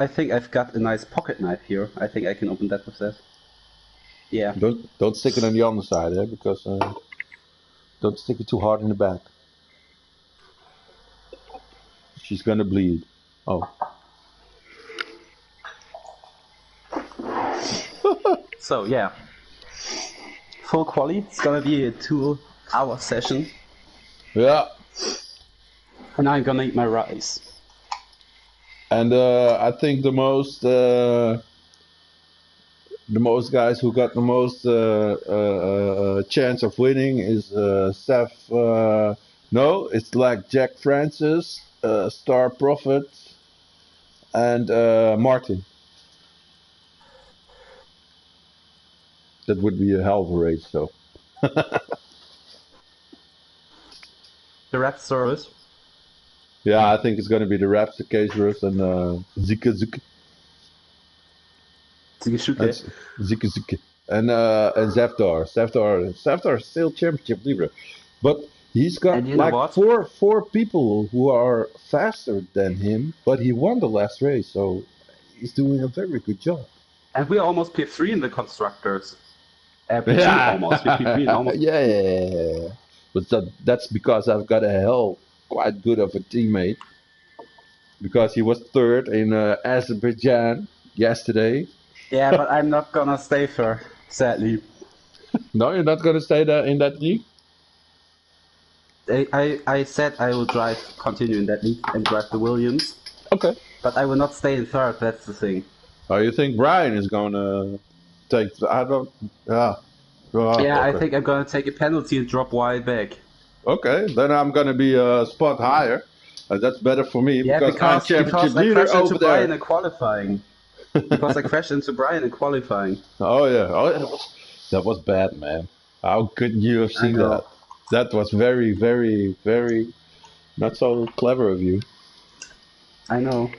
I think I've got a nice pocket knife here. I think I can open that with that. Yeah. Don't stick it on the underside, because don't stick it too hard in the back. She's gonna bleed. Oh. So yeah. Full quali. It's gonna be a 2-hour session. Yeah. And I'm gonna eat my rice. And I think the most guys who got the most chance of winning is Seth. No, it's like Jack Francis, Star Prophet, and Martin. That would be a hell of a race, though. The rap service. Yeah, I think it's going to be the Raps, the Caterers, and Zika Zuki. Zika Zuki. And Zafdar. Zafdar is still championship leader. But he's got like four people who are faster than him, but he won the last race, so he's doing a very good job. And we're almost P3 in the constructors. P2 almost. P3 almost. Yeah. But that's because I've got quite good of a teammate. Because he was third in Azerbaijan yesterday. Yeah, but I'm not gonna stay third, sadly. No, you're not gonna stay there in that league? I said I will continue in that league and drive the Williams. Okay. But I will not stay in third, that's the thing. Oh, you think Brian is gonna take... I don't... Yeah. Okay. I think I'm gonna take a penalty and drop wide back. Okay, then I'm gonna be a spot higher. That's better for me, because I'm championship leader over there. Brian in qualifying. Because I crashed into Brian in qualifying. Oh yeah, that was bad, man. How could you have seen that? That was very, very, very not so clever of you. I know.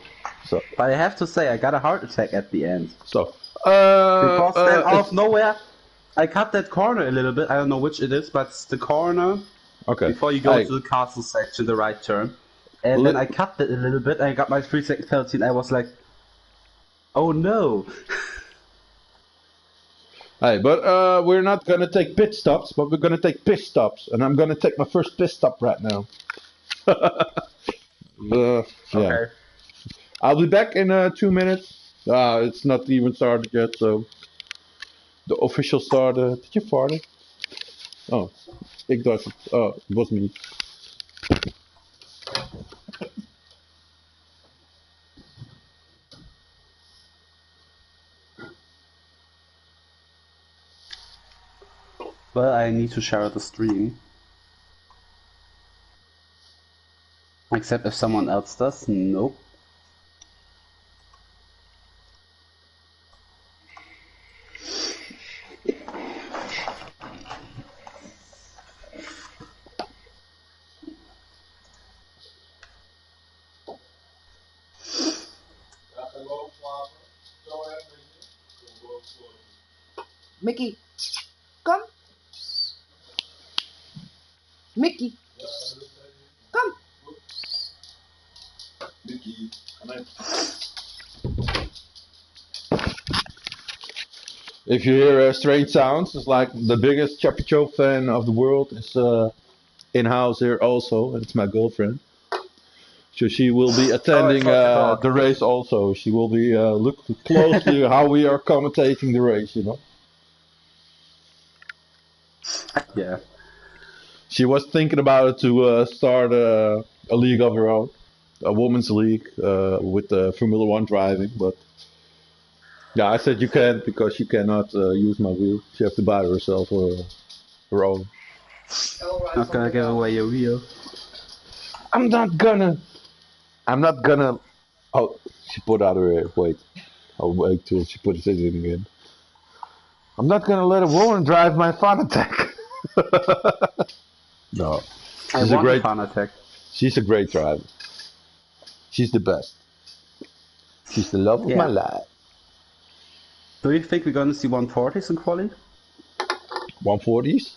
So, but I have to say, I got a heart attack at the end. So, because then out of nowhere, I cut that corner a little bit. I don't know which it is, but it's the corner. Okay. Before you go to the castle section, the right turn. And then I cut it a little bit, I got my 3-second penalty, and I was like, oh no. Hey, but we're not gonna take pit stops, but we're gonna take piss stops. And I'm gonna take my first piss stop right now. Yeah. Okay. I'll be back in 2 minutes. It's not even started yet, so... The official started... Did you fart it? Oh, ik dacht het. Oh, het was me. Well, I need to share the stream. Except if someone else does. Nope. Mickey, come. Mickey, come. Mickey, if you hear strange sounds, it's like the biggest Chappie-chio fan of the world is in-house here also, and it's my girlfriend. So she will be attending the race also. She will be look closely how we are commentating the race, you know. Yeah. She was thinking about it to start a league of her own, a women's league with Formula 1 driving, but yeah, I said you can't because she cannot use my wheel. She has to buy herself her own. Not gonna give away your wheel. I'm not gonna. Oh, she put out her hair. Wait. I'll wait till she puts it in again. I'm not gonna let a woman drive my Fanatec. No. She's a great Fanatec. She's a great driver. She's the best. She's the love of my life. Do you think we're gonna see 140s in quali? 140s?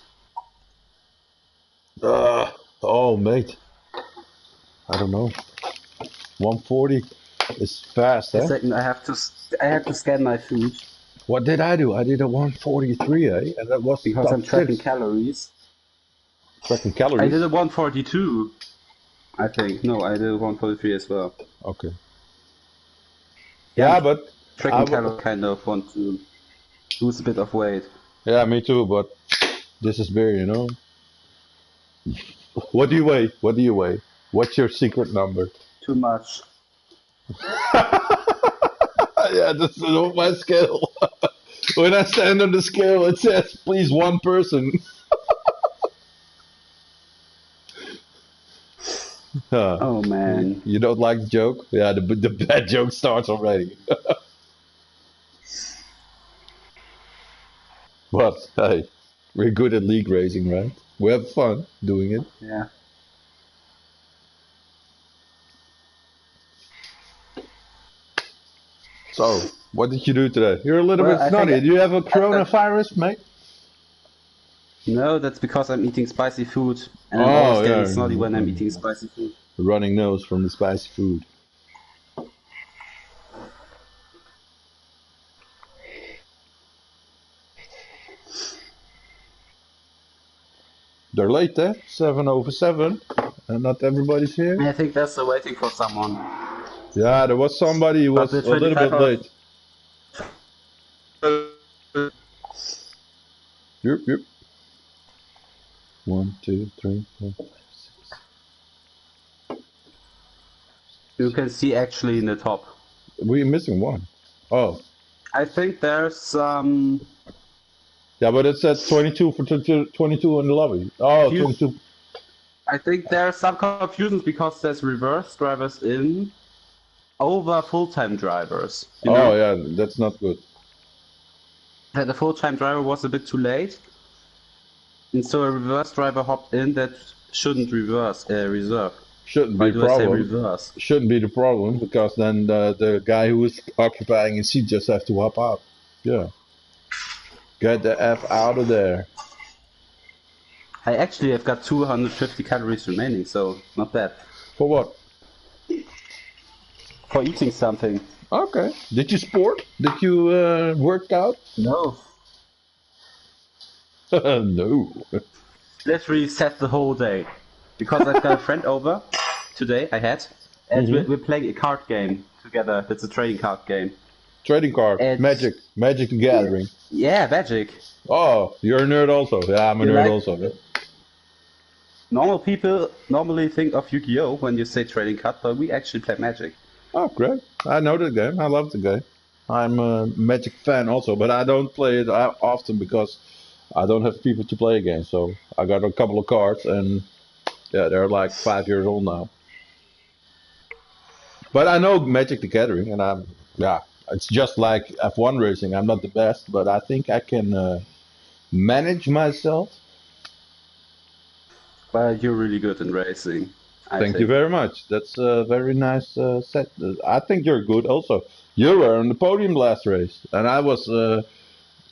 Oh, mate. I don't know. 140. It's fast, A eh? second, I have to scan my food What did I do? I did a 143, eh? And that was because top I'm tracking 6. calories. Tracking I did calories? a 142, I think. No, I did a 143 as well. Okay. Yeah, I'm Yeah, but tracking calories. Kind of want to lose a bit of weight. yeah, me too, but this is beer, you know? What do you weigh? What do you weigh? What's your secret number? Too much. Yeah, this is on my scale. When I stand on the scale, it says, please, one person. Huh. Oh man. You don't like the joke? Yeah, the bad joke starts already. But, hey, we're good at league racing, right? We have fun doing it. Yeah. So, what did you do today? You're a little Well, bit I think snotty. Do you have a I've got... coronavirus, mate? No, that's because I'm eating spicy food, and I'm always Oh, getting yeah. snotty when I'm eating spicy food. Running nose from the spicy food. They're late, eh? 7:07, and not everybody's here. I think they're still waiting for someone. Yeah, there was somebody who But was the a little 25 bit hours... late. Yep, yep. 1, 2, 3, 4, 5, 6. You can see actually in the top. We're missing one. Oh. I think there's Yeah, but it says 22 for 22 in the lobby. Oh, few... 22. I think there's some confusions because there's reverse drivers in over full-time drivers. You know? Oh, yeah, that's not good. That the full-time driver was a bit too late, and so a reverse driver hopped in that shouldn't reserve. Shouldn't Why be a do I say problem. reverse? Shouldn't be the problem because then the guy who is occupying his seat just has to hop out. Yeah. Get the F out of there. I actually have got 250 calories remaining, so not bad. For what? For eating something. Okay. Did you sport? Did you work out? No. No. Literally set the whole day. Because I've got a friend over today, and we're playing a card game together. It's a trading card game. Trading card. And Magic. Magic the Gathering. Yeah, Magic. Oh, you're a nerd also. Yeah, I'm a nerd like... also. Yeah. Normal people normally think of Yu-Gi-Oh when you say trading card, but we actually play Magic. Oh, great. I know the game. I love the game. I'm a Magic fan also, but I don't play it often because I don't have people to play against. So I got a couple of cards, and yeah, they're like 5 years old now. But I know Magic the Gathering, and it's just like F1 racing. I'm not the best, but I think I can manage myself. Well, you're really good in racing. Thank you very much. That's a very nice set. I think you're good also. You were on the podium last race, and I was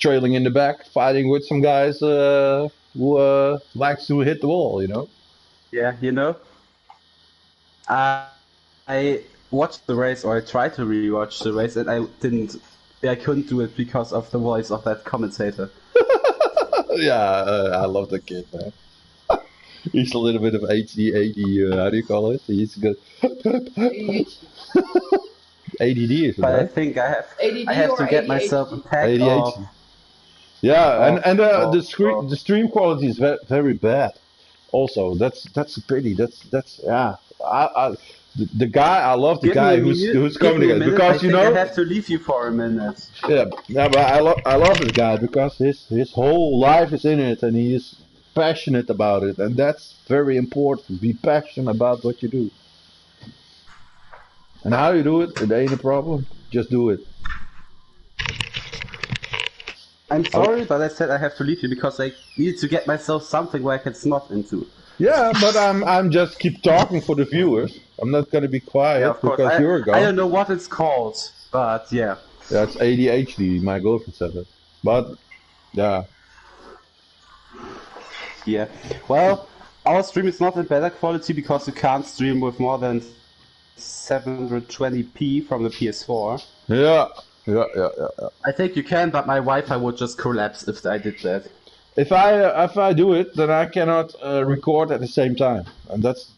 trailing in the back, fighting with some guys who likes to hit the wall, you know? Yeah, you know? I watched the race, or I tried to rewatch the race, and I couldn't do it because of the voice of that commentator. Yeah, I love the kid, man. He's a little bit of ADD, how do you call it? He's good. ADD is it, But right? I think I ADD have to or get ADHD? myself a pack ADHD. of... Yeah, and of- the stream quality is very bad. Also, that's a pity. That's yeah. The guy I love the guy who's give coming me a again minute. because I you think know I have to leave you for a minute. yeah, but I love this guy because his whole life is in it and he is passionate about it, and that's very important. Be passionate about what you do. And how you do it ain't a problem. Just do it. I'm sorry, but I said I have to leave you because I need to get myself something where I can snot into. Yeah, but I'm just keep talking for the viewers. I'm not gonna be quiet Yeah, of course. because you're gone. I don't know what it's called, but yeah. Yeah, it's ADHD. My girlfriend said it. But yeah, Yeah. Well, our stream is not in better quality because you can't stream with more than 720p from the PS4. Yeah. I think you can, but my Wi-Fi would just collapse if I did that. If I do it, then I cannot record at the same time, and that's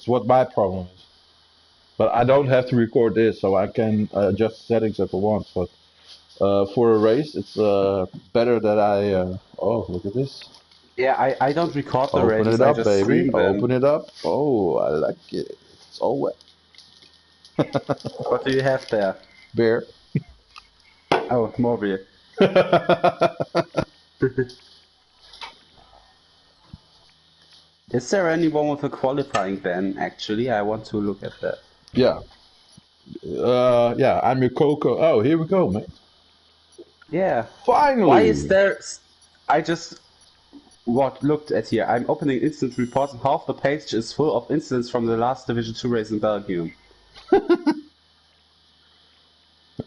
what my problem is. But I don't have to record this, so I can adjust settings if I want. But for a race, it's better that I. Oh, look at this! Yeah, I don't record the Open races. it up, I just baby. stream them. Open it up. Oh, I like it. It's all wet. What do you have there? Beer. Oh, more beer. Is there anyone with a qualifying ban? Actually, I want to look at that. Yeah. Yeah, I'm your Coco. Oh, here we go, man. Yeah. Finally. Why is there? I just looked at here. I'm opening instant reports, and half the page is full of incidents from the last Division 2 race in Belgium.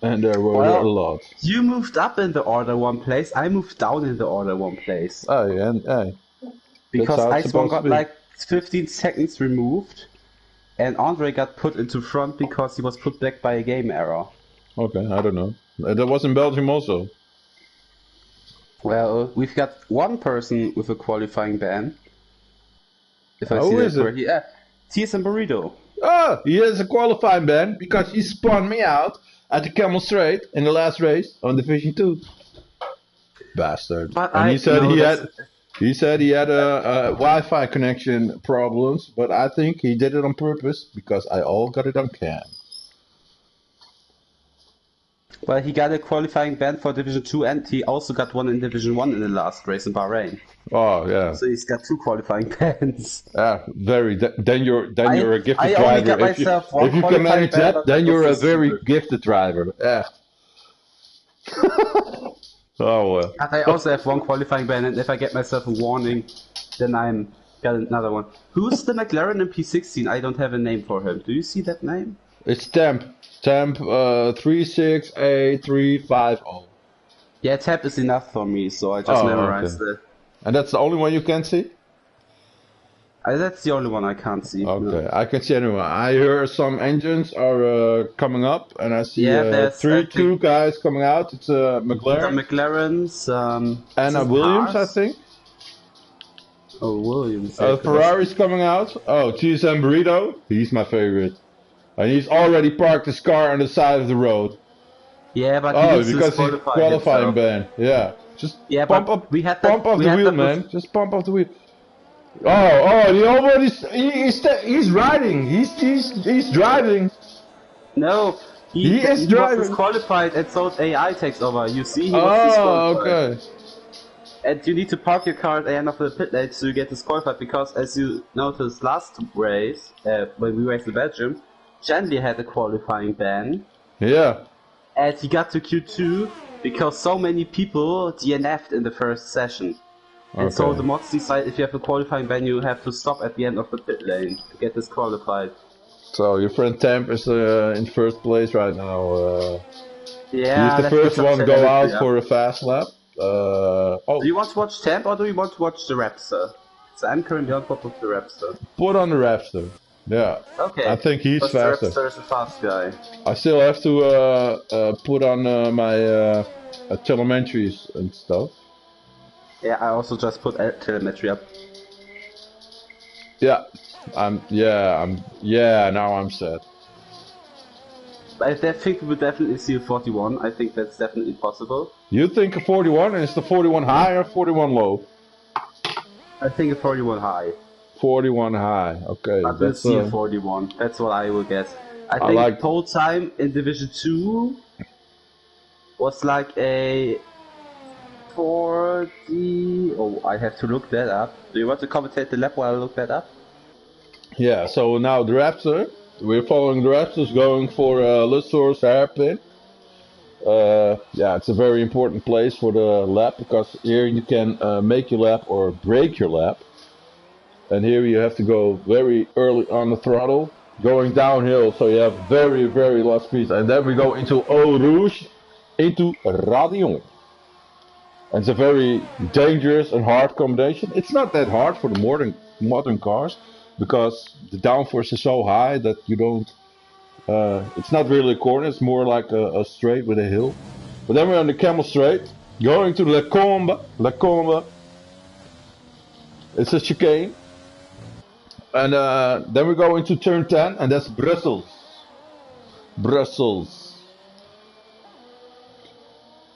And there were a lot. You moved up in the order one place. I moved down in the order one place. Oh, yeah, hey. Because That's how it's Iceborne supposed got to be. like 15 seconds removed, and Andre got put into front because he was put back by a game error. Okay, I don't know. That was in Belgium also. Well, we've got one person with a qualifying ban. If I see Who that is it? correctly. Yeah, TSM Burrito. Oh, he has a qualifying ban because he spun me out at the Camel Straight in the last race on Division 2. Bastard. But And he said he he had a Wi-Fi connection problems, but I think he did it on purpose because I all got it on cam. Well, he got a qualifying ban for Division 2, and he also got one in Division 1 in the last race in Bahrain. Oh yeah. So he's got 2 qualifying bans. Yeah, very. Then you're a gifted I driver. only got myself one if you can qualifying manage ban, that, but then that you're a was very super. gifted driver. Yeah. Oh well. And I also have one qualifying ban, and if I get myself a warning, then I'm got another one. Who's the McLaren in P16? I don't have a name for him. Do you see that name? It's Temp 368-350. Yeah, tab is enough for me, so I just memorized it. And that's the only one you can see? That's the only one I can't see. Okay, No. I can see anyone. I hear some engines are coming up, and I see there's two guys coming out. It's McLaren. The McLarens, Anna Williams, I think. Oh, Williams. Ferrari's coming out. Oh, TSM Burrito. He's my favorite. And he's already parked his car on the side of the road. Yeah, but because he's qualifying ban. Yeah. Just pump up the wheel, man. Just pump up the wheel. He's riding. He's driving. No, he is driving. Was disqualified, and so AI takes over. You see, he was disqualified. Okay. And you need to park your car at the end of the pit lane to get disqualified, because as you noticed last race, when we raced in Belgium, Gently had a qualifying ban. Yeah. And he got to Q2 because so many people DNF'd in the first session. And so the mods decide if you have a qualifying ban, you have to stop at the end of the pit lane to get disqualified. So your friend Temp is in first place right now. Yeah, he's the first one to go out for a fast lap. Do you want to watch Temp or do you want to watch the Raptor? So I'm currently on top of the Raptor. Put on the Raptor. Yeah. Okay. I think he's faster. The Raptor is a fast guy. I still have to put on my telemetries and stuff. Yeah, I also just put telemetry up. Yeah. Now I'm set. I think we will definitely see a 41. I think that's definitely possible. You think a 41, and is the 41 high or 41 low? I think a 41 high. 41 high, okay. I will see a 41. That's what I will get. I think pole time in Division 2 was like a 40... Oh, I have to look that up. Do you want to commentate the lap while I look that up? Yeah, so now the Raptor. We're following the Raptors going for Lussor's hairpin. Yeah, it's a very important place for the lap, because here you can make your lap or break your lap. And here you have to go very early on the throttle, going downhill, so you have very, very low speed. And then we go into Eau Rouge, into Radion. And it's a very dangerous and hard combination. It's not that hard for the modern cars, because the downforce is so high that you don't It's not really a corner, it's more like a straight with a hill. But then we're on the Camel Straight, going to La Combe. La Combe. It's a chicane. And then we go into turn 10, and that's Brussels. Brussels.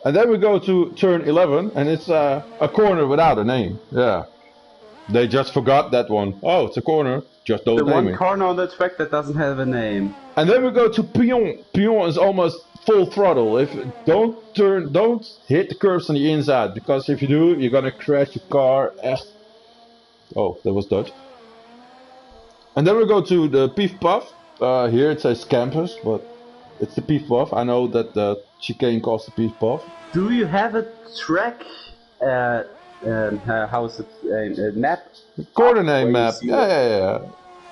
And then we go to turn 11, and it's a corner without a name. Yeah. They just forgot that one. Oh, it's a corner. Just don't The name one it. corner on the track that doesn't have a name. And then we go to Pion. Pion is almost full throttle. If don't hit the curves on the inside, because if you do, you're gonna crash your car. Oh, that was Dutch. And then we go to the Pief Puff. Here it says campus, but it's the Pief Puff. I know that the chicane calls the Pief Puff. Do you have a track? How's it? A map? Corner name map. Yeah.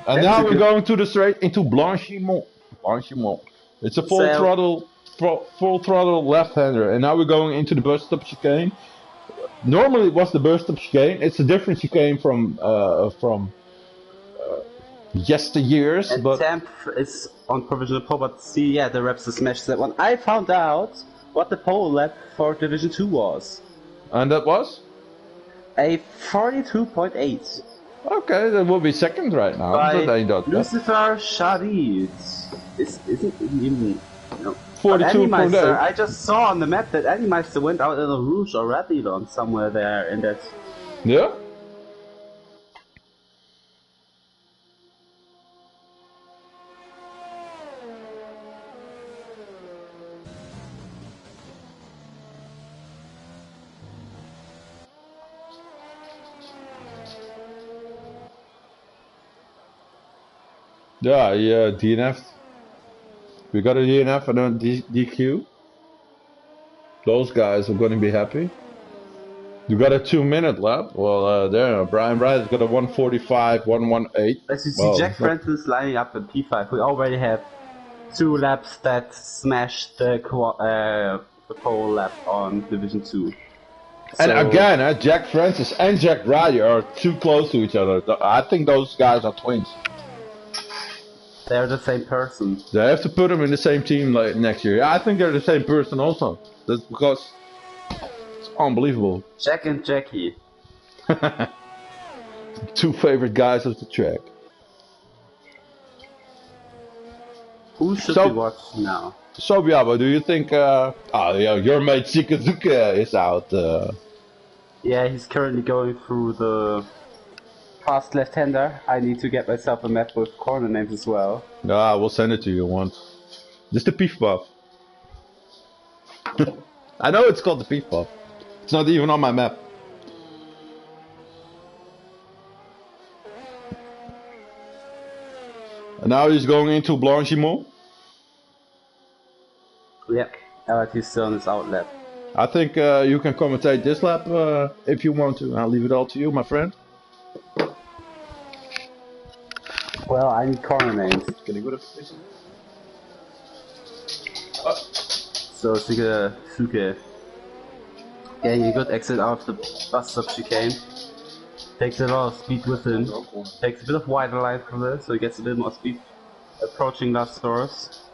And now we're going to the straight into Blanchimont. Blanchimont. It's a full throttle left-hander, and now we're going into the bus stop chicane. Normally it was the bus stop chicane. It's a different chicane from yesteryears. And but Temp is on provisional pole, but see, yeah, the reps smashed that one. I found out what the pole lap for Division 2 was. And that was? A 42.8. Okay, that will be second right now. By That ain't that bad. Lucifer Shadid. Isn't even... No. 42.8. I just saw on the map that Animeister went out in a Rouge or Radilon somewhere there in that... Yeah? Yeah, DNF. We got a DNF and a DQ. Those guys are going to be happy. You got a 2-minute lap. Well, there, Brian Wright has got a 1:45, 1:18. As you see, Jack Francis lining up in P5. We already have 2 laps that smashed the pole lap on Division 2. And again, Jack Francis and Jack Ryder are too close to each other. I think those guys are twins. They're the same person. They have to put them in the same team like next year. I think they're the same person also. That's because it's unbelievable. Jack and Jackie. 2 favorite guys of the track. Who should we watch now? So, Biabo, do you think your mate Shikazuka is out? Yeah, he's currently going through the fast left-hander. I need to get myself a map with corner names as well. Yeah, we'll send it to you once. Just the Pief Puff. I know it's called the Pief Puff. It's not even on my map. And now he's going into Blanchimont. Yep, he's still on his out lap. I think you can commentate this lap if you want to. I'll leave it all to you, my friend. Well, I need corner names. So, Suke. Getting a good exit out of the bus stop chicane. Takes a lot of speed with him. Takes a bit of wider line from this, so he gets a bit more speed approaching last doors.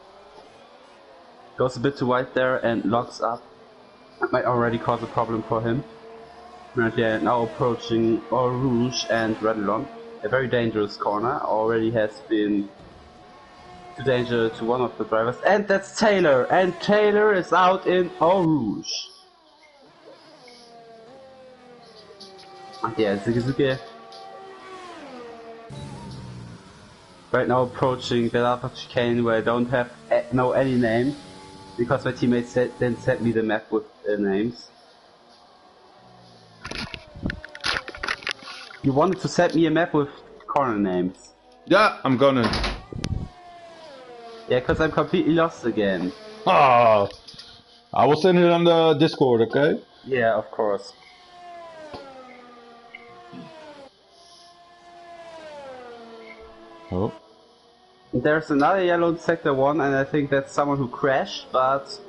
Goes a bit too wide there and locks up. That might already cause a problem for him. And yeah, now approaching Eau Rouge and Radilon. A very dangerous corner. Already has been too dangerous to one of the drivers. And that's Taylor! And Taylor is out in Eau Rouge. And yeah, Suzuki. Right now approaching the Alpha chicane where I don't have know any name. Because my teammates didn't send me the map with names. You wanted to send me a map with corner names. Yeah, I'm gonna. Yeah, because I'm completely lost again. Oh, I will send it on the Discord, okay? Yeah, of course. Oh. There's another yellow in sector 1 and I think that's someone who crashed, but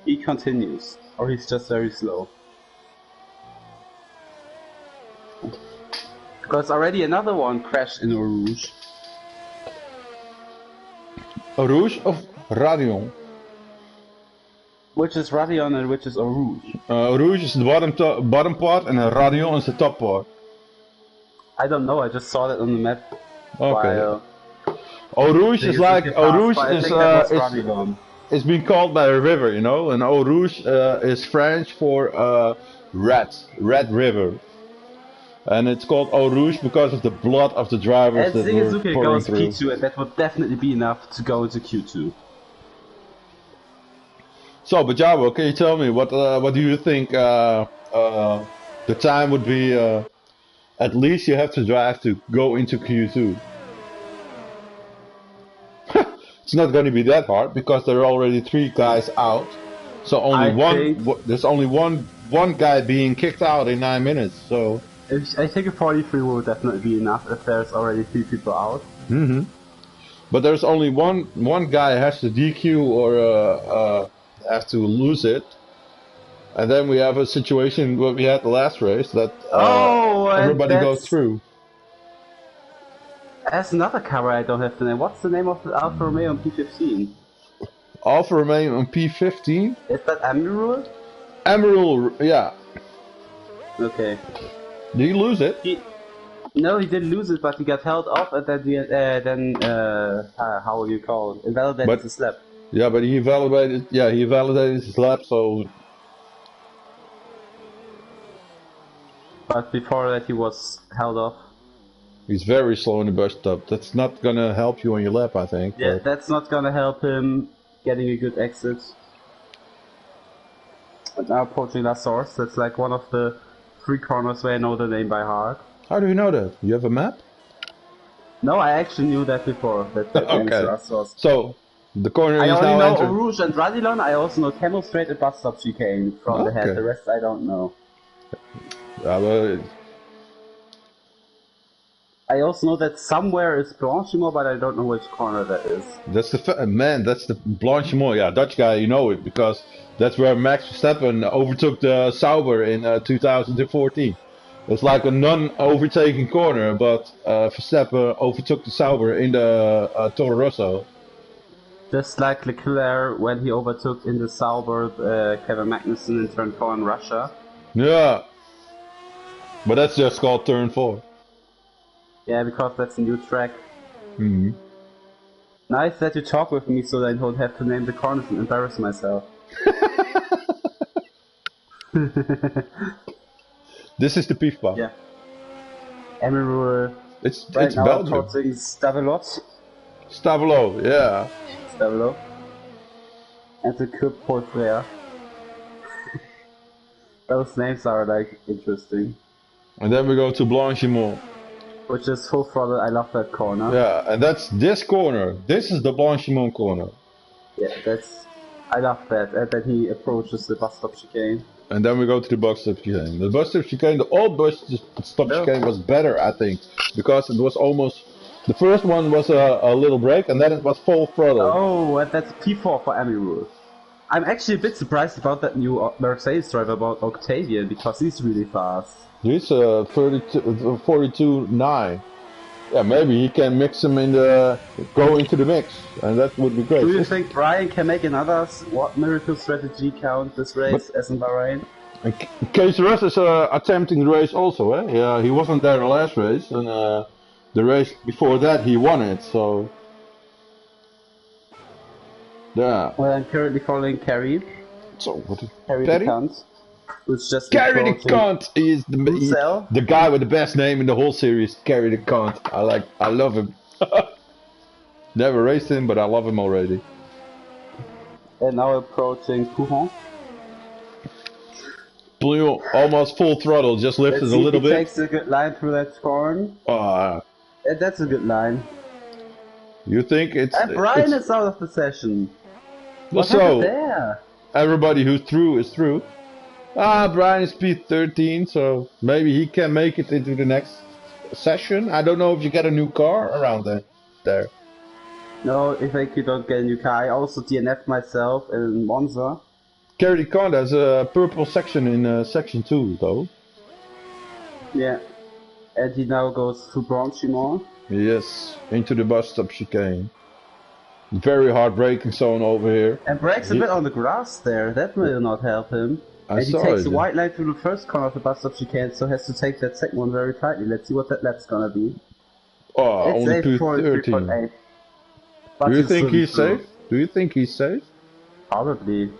he continues. Or he's just very slow. Because already another one crashed in Eau Rouge. Rouge of Radion? Which is Radion and which is Rouge? Rouge is the bottom part and Radion is the top part. I don't know, I just saw that on the map. Okay. Eau Rouge is like, Eau Rouge it's been called by a river, you know, and Eau Rouge is French for red river. And it's called Eau Rouge because of the blood of the drivers that were pouring through. P2, and that would definitely be enough to go into Q2. So, Bajabo, can you tell me what do you think the time would be? At least you have to drive to go into Q2. It's not going to be that hard because there are already 3 guys out. So there's only one guy being kicked out in 9 minutes. So I think a 43 will definitely be enough if there's already 3 people out. Mm-hmm. But there's only one guy has to DQ or have to lose it. And then we have a situation where we had the last race that everybody goes through. There's another car I don't have the name. What's the name of the Alfa Romeo on P15? Alfa Romeo on P15? Is that Emerald? Emerald, yeah. Okay. Did he lose it? No, he didn't lose it, but he got held off, and then how will you call it? Invalidated his lap. Yeah, but he validated his lap, so. But before that, he was held off. He's very slow in the bus stop. That's not gonna help you on your lap, I think. Yeah, that's not gonna help him getting a good exit. And now approaching La Source, that's like one of the 3 corners where I know the name by heart. How do you know that? You have a map? No, I actually knew that before. That name is La Source. So, the corner is now I only know entered. Eau Rouge and Radilon. I also know Camel Straight and Bus Stop Chicane from the head. The rest I don't know. I also know that somewhere is Blanchimont, but I don't know which corner that is. That's the that's the Blanchimont. Yeah, Dutch guy, you know it because that's where Max Verstappen overtook the Sauber in 2014. It's like a non-overtaking corner, but Verstappen overtook the Sauber in the Toro Rosso. Just like Leclerc when he overtook in the Sauber Kevin Magnussen in Turn 4 in Russia. Yeah, but that's just called Turn 4. Yeah, because that's a new track. Mm-hmm. Nice that you talk with me so that I don't have to name the corners and embarrass myself. This is the Piefbach. Yeah. Emerald. It's Belgium. Stavelot. Stavelo, yeah. Stavelo. And the Club Paul Frère. Those names are like interesting. And then we go to Blanchimont. Which is full throttle. I love that corner. Yeah, and that's this corner. This is the Blanchimont corner. Yeah, I love that. And then he approaches the bus stop chicane. And then we go to the bus stop chicane. The bus stop chicane, the old bus stop chicane was better, I think, because it was almost. The first one was a little break, and then it was full throttle. Oh, and that's P4 for Emerald. I'm actually a bit surprised about that new Mercedes driver, about Octavian, because he's really fast. He's 42.9. Yeah, maybe he can mix them go into the mix, and that would be great. Do you think Brian can make another miracle strategy count this race as in Bahrain? Case Russ is attempting the race also, eh? Yeah, he wasn't there the last race, and the race before that he won it, so. Yeah. Well, I'm currently following Carrie. So, what is Carrie the Cunt. Who's just Carrie the Cunt is the guy with the best name in the whole series. Carrie the Cunt. I love him. Never raced him, but I love him already. And now approaching Pouhon. Blue, almost full throttle, just lifted a little bit. Takes a good line through that corn. That's a good line. You think it's... And Brian is out of the session. What so, there? Everybody who's through is through. Brian is P13, so maybe he can make it into the next session. I don't know if you get a new car around there. No, I think you don't get a new car. I also DNF'd myself in Monza. Carrie Con has a purple section in section 2, though. Yeah. And he now goes to Blanchimont. Yes, into the bus stop chicane. Very hard braking zone over here. And brakes a bit on the grass there. That will not help him. I And he saw takes it. the white line through the first corner of the bus stop chicane, so has to take that second one very tightly. Let's see what that lap's gonna be. Oh, It's only 8:43.8. 2:13. But Do you think still he's through. safe? Do you think he's safe? Probably.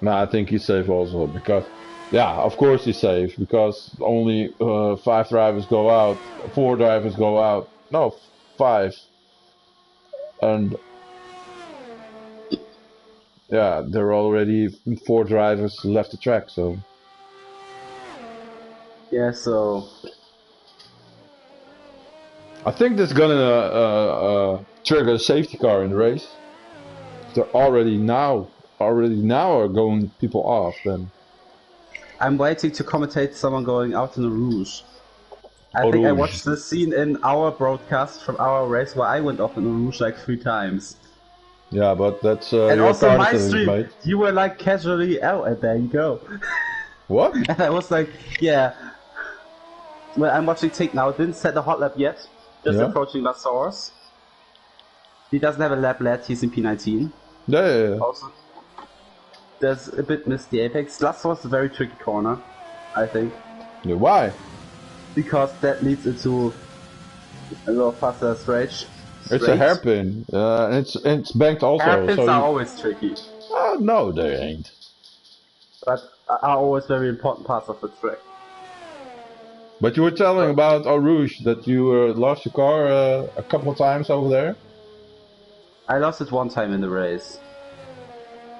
No, I think he's safe also because, yeah, of course he's safe because only 5 drivers go out, 4 drivers go out. No, 5, and yeah, there are already 4 drivers left the track. So Yeah, so I think that's gonna trigger a safety car in the race. They're already now are going people off. Then I'm waiting to commentate someone going out in the Rouge. I Eau think I Rouge. watched the scene in our broadcast from our race where I went off in the Rouge like 3 times. yeah, but that's And your also part my of it, stream, mate. you were like casually, oh, and there you go. What? And I was like, yeah. Well, I'm watching Tick now. Didn't set the hot lap yet. Just Yeah. approaching La Source. He doesn't have a lap left. He's in P19. Yeah. Also, there's a bit missed the apex. La Source is a very tricky corner, I think, Yeah, why? because that leads into a little faster straight. It's a hairpin. It's banked also. Hairpins So are you... always tricky, no, they ain't. but are always very important parts of the track. But you were telling about Eau Rouge that you lost your car a couple of times over there. I lost it one time in the race.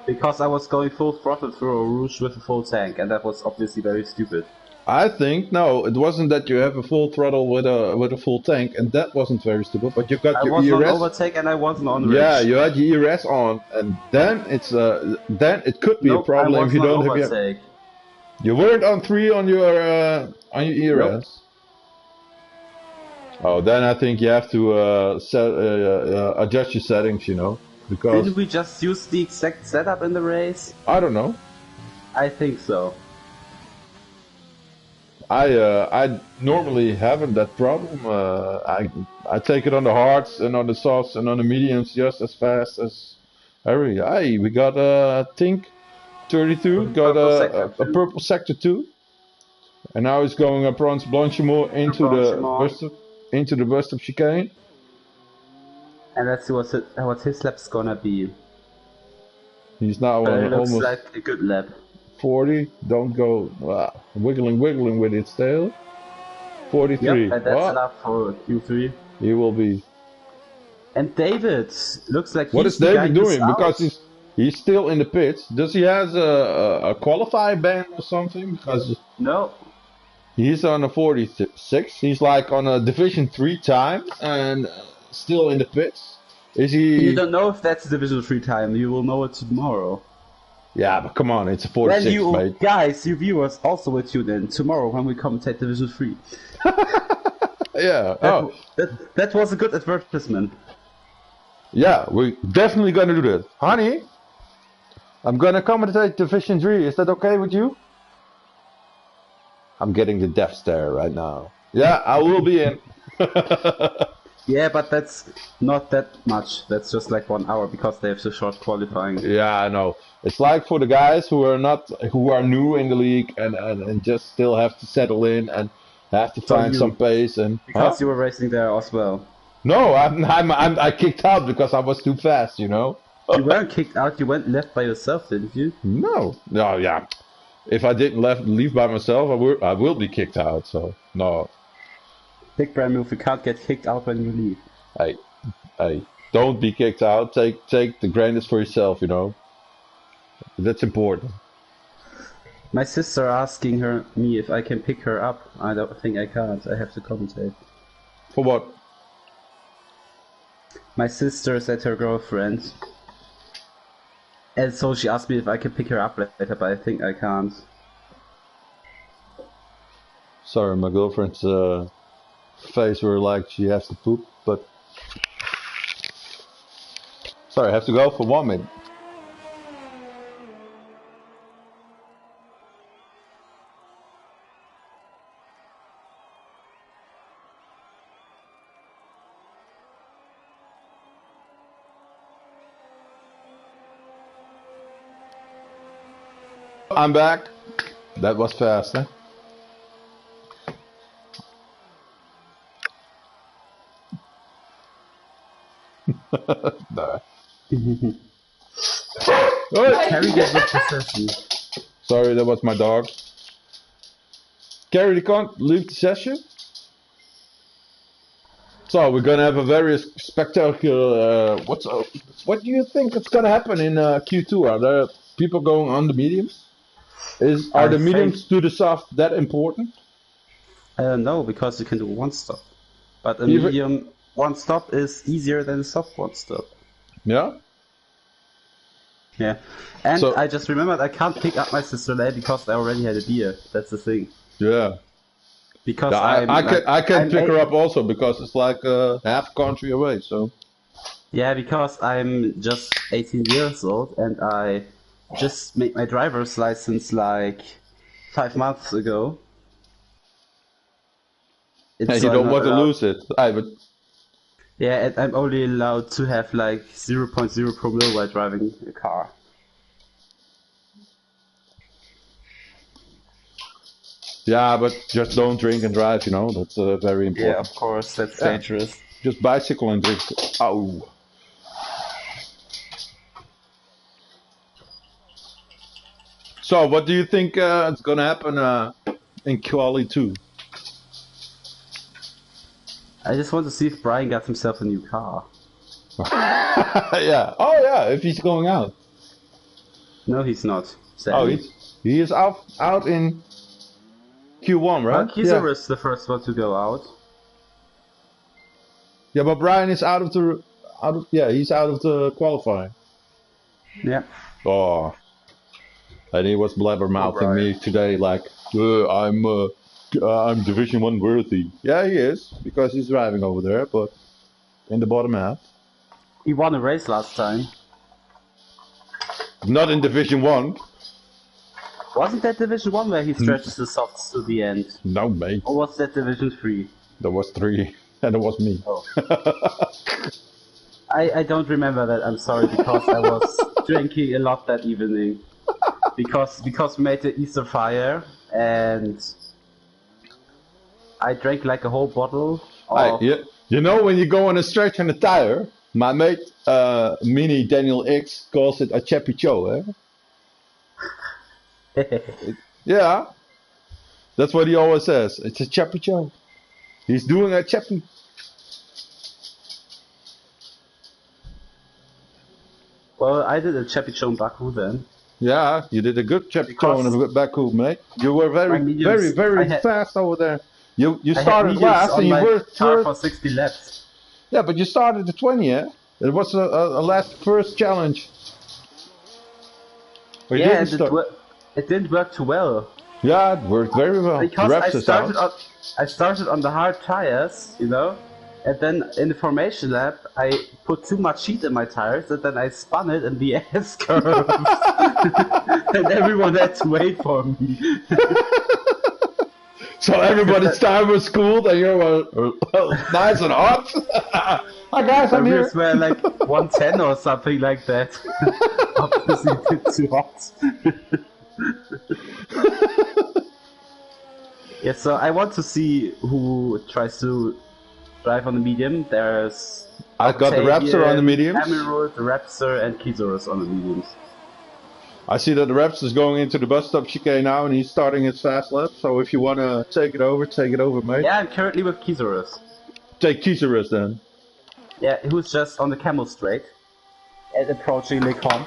Because I was going full throttle through a Rouge with a full tank, and that was obviously very stupid. I think no, it wasn't that you have a full throttle with a full tank, and that wasn't very stupid. But you got I your wasn't on ERS. overtake and I wasn't on ridge. Yeah, you had your ERS on, and then then it could be a problem if you don't have your. overtake. You weren't on 3 on your ERS. Nope. Oh, then I think you have to adjust your settings, because Didn't we just use the exact setup in the race? I don't know. I think so. I normally haven't that problem. I take it on the hards and on the softs and on the mediums just as fast as Harry. Hey, we got Tink 32, got a purple sector 2, and now he's going across Blanchimont into the bus stop chicane. And let's see what his lap's gonna be. He's now But on it looks almost like a good lap. 40. Don't go wiggling with its tail. 43. Yep, and that's enough for Q3. He will be. And David looks like What he's is the guy David doing? who's Because out. he's still in the pits. Does he has a qualify ban or something? Because No. he's on a 46. He's like on a Division 3 time and still in the pits. Is he? You don't know if that's Division 3 time. You will know it tomorrow. Yeah, but come on, it's a 46, When you mate. guys, you viewers, also will tune in tomorrow when we commentate Division 3. Yeah. That was a good advertisement. Yeah, we're definitely gonna do that. Honey, I'm gonna commentate Division 3. Is that okay with you? I'm getting the death stare right now. Yeah, I will be in. Yeah, but that's not that much. That's just like 1 hour because they have so short qualifying. Yeah, I know. It's like for the guys who are new in the league and just still have to settle in and have to find some pace and. Because you were racing there as well. No, I kicked out because I was too fast, You weren't kicked out. You went left by yourself, didn't you? No, yeah. If I didn't leave by myself, I will be kicked out. So no. Big brand move. You can't get kicked out when you leave. Hey, don't be kicked out. Take the grandest for yourself. That's important. My sister asking me if I can pick her up. I don't think I can't. I have to commentate. For what? My sister said her girlfriend. And so she asked me if I can pick her up later, but I think I can't. Sorry, my girlfriend's face were like she has to poop, but sorry, I have to go for 1 minute. I'm back. That was fast, huh? Nah. Oh, Harry gets up the session. sorry, that was my dog. Carrie, you can't leave the session? So we're gonna have a very spectacular. What do you think is gonna happen in Q2? Are there people going on the mediums? Are I the think mediums to the soft that important? I don't know because you can do one stop, but a Even medium one stop is easier than a soft one stop. yeah. Yeah, and So I just remembered I can't pick up my sister late because I already had a beer. That's the thing. yeah, Because yeah. I'm like I can I'm pick her eight, up also because it's like half country away. So yeah, because I'm just 18 years old and I just made my driver's license like 5 months ago. hey, It's you so I'm don't not want to allowed. lose it. I but Yeah, and I'm only allowed to have like zero point 0.0 promille while driving a car. yeah, but just don't drink and drive. You know that's very Yeah, important. of course, that's Yeah, dangerous. just bicycle and drink. Oh. So what do you think is gonna happen in Quali 2? I just want to see if Brian got himself a new car. Yeah. Oh yeah. If he's going out. No, he's not, Oh, sadly. he is out in Q1, Well, right? Yeah. Kizaru is the first one to go out. Yeah, but Brian is he's out of the qualifying. Yeah. Oh, and he was Poor blabbermouthing Brian. me today like I'm Division 1 worthy. Yeah, he is because he's driving over there, but in the bottom half. He won a race last time. Not in Division 1. Wasn't that Division 1 where he stretches the softs to the end? No, mate. Or was that Division 3? There was 3 and it was me. Oh. I don't remember that, I'm sorry, because I was drinking a lot that evening. Because we made the Easter fire and I drank like a whole bottle of You know when you go on a stretch on a tire, my mate Mini Daniel X calls it a Chappie-chio, eh? Yeah, that's what he always says. It's a Chappie-chio. He's doing a Chappie. Well, I did a Chappie-chio in Baku then. Yeah, you did a good Chappie-chio in the back hoop, mate. You were My mediums, very fast over there. You I had started mediums last on and you my were car first. for 60 laps. Yeah, but you started the 20, yeah? It was a last first challenge. Or you Yeah, didn't start. it didn't work too well. Yeah, it worked very well. The Because reps is out. I started on the hard tires, you know, and then in the formation lap I put too much heat in my tires, and then I spun it in the S curve, and everyone had to wait for me. So everybody's time was cooled and you were nice and hot. Hi guys, My I'm here. wheels were like 110 or something like that. Obviously, it's too hot. Yeah, so I want to see who tries to drive on the medium. There's I got the Raptor on the mediums. Emerald, Raptor, and Kizaurus on the mediums. I see that the Raptor is going into the bus stop chicane now and he's starting his fast lap. So if you want to take it over, mate. Yeah, I'm currently with Kizaurus. Take Kizaurus then. Yeah, who's just on the camel straight and approaching Lecom.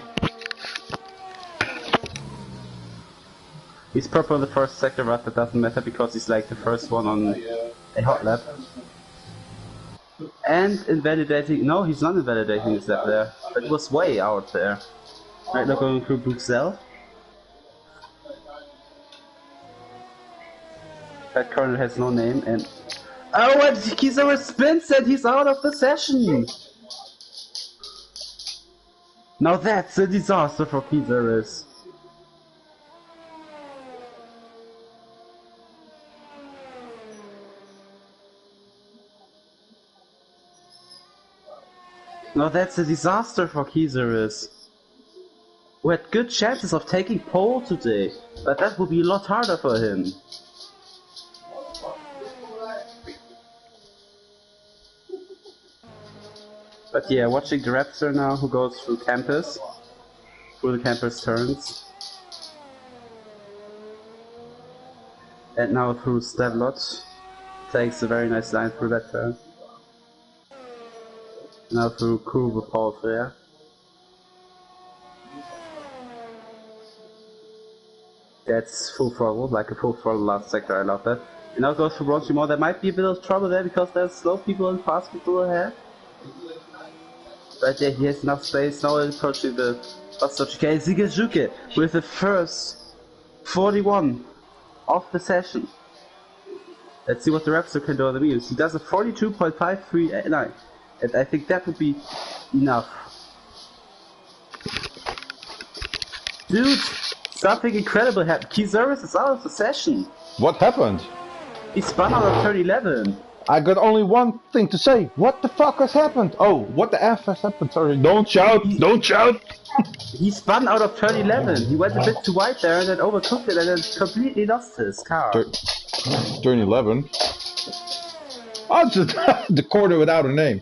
He's purple in the first sector, but that doesn't matter because he's like the first one on a hot lap. And invalidating, no, he's not invalidating his lap there, but it was way out there. Right now going through Bruxelles. That corner has no name and... Oh, and Kizaurus spins and he's out of the session! Now that's a disaster for Kizaurus. No, that's a disaster for Kizaurus. who had good chances of taking pole today, but that would be a lot harder for him. But yeah, watching the Raptor now, who goes through the campus turns. And now through Stavlot, takes a very nice line through that turn. Now through Kurve Paul there. That's full throttle, like a full throttle last sector, I love that. And now goes for Bronchimore, there might be a bit of trouble there because there's slow people and fast people ahead. But yeah, he has enough space, now approaching the bus stop chicane. Zigazuke with the first 41 of the session. Let's see what the Raptor can do on the mediums. He does a 42.539, and I think that would be enough. Dude, something incredible happened. Kizaurus is out of the session. What happened? He spun out of turn 11. I got only one thing to say. What the fuck has happened? Oh, what the F has happened? Sorry. Don't shout! Don't shout! He spun out of turn 11. He went a bit too wide there and then overtook it and then completely lost his car. Turn 11? Oh, it's just the corner without a name.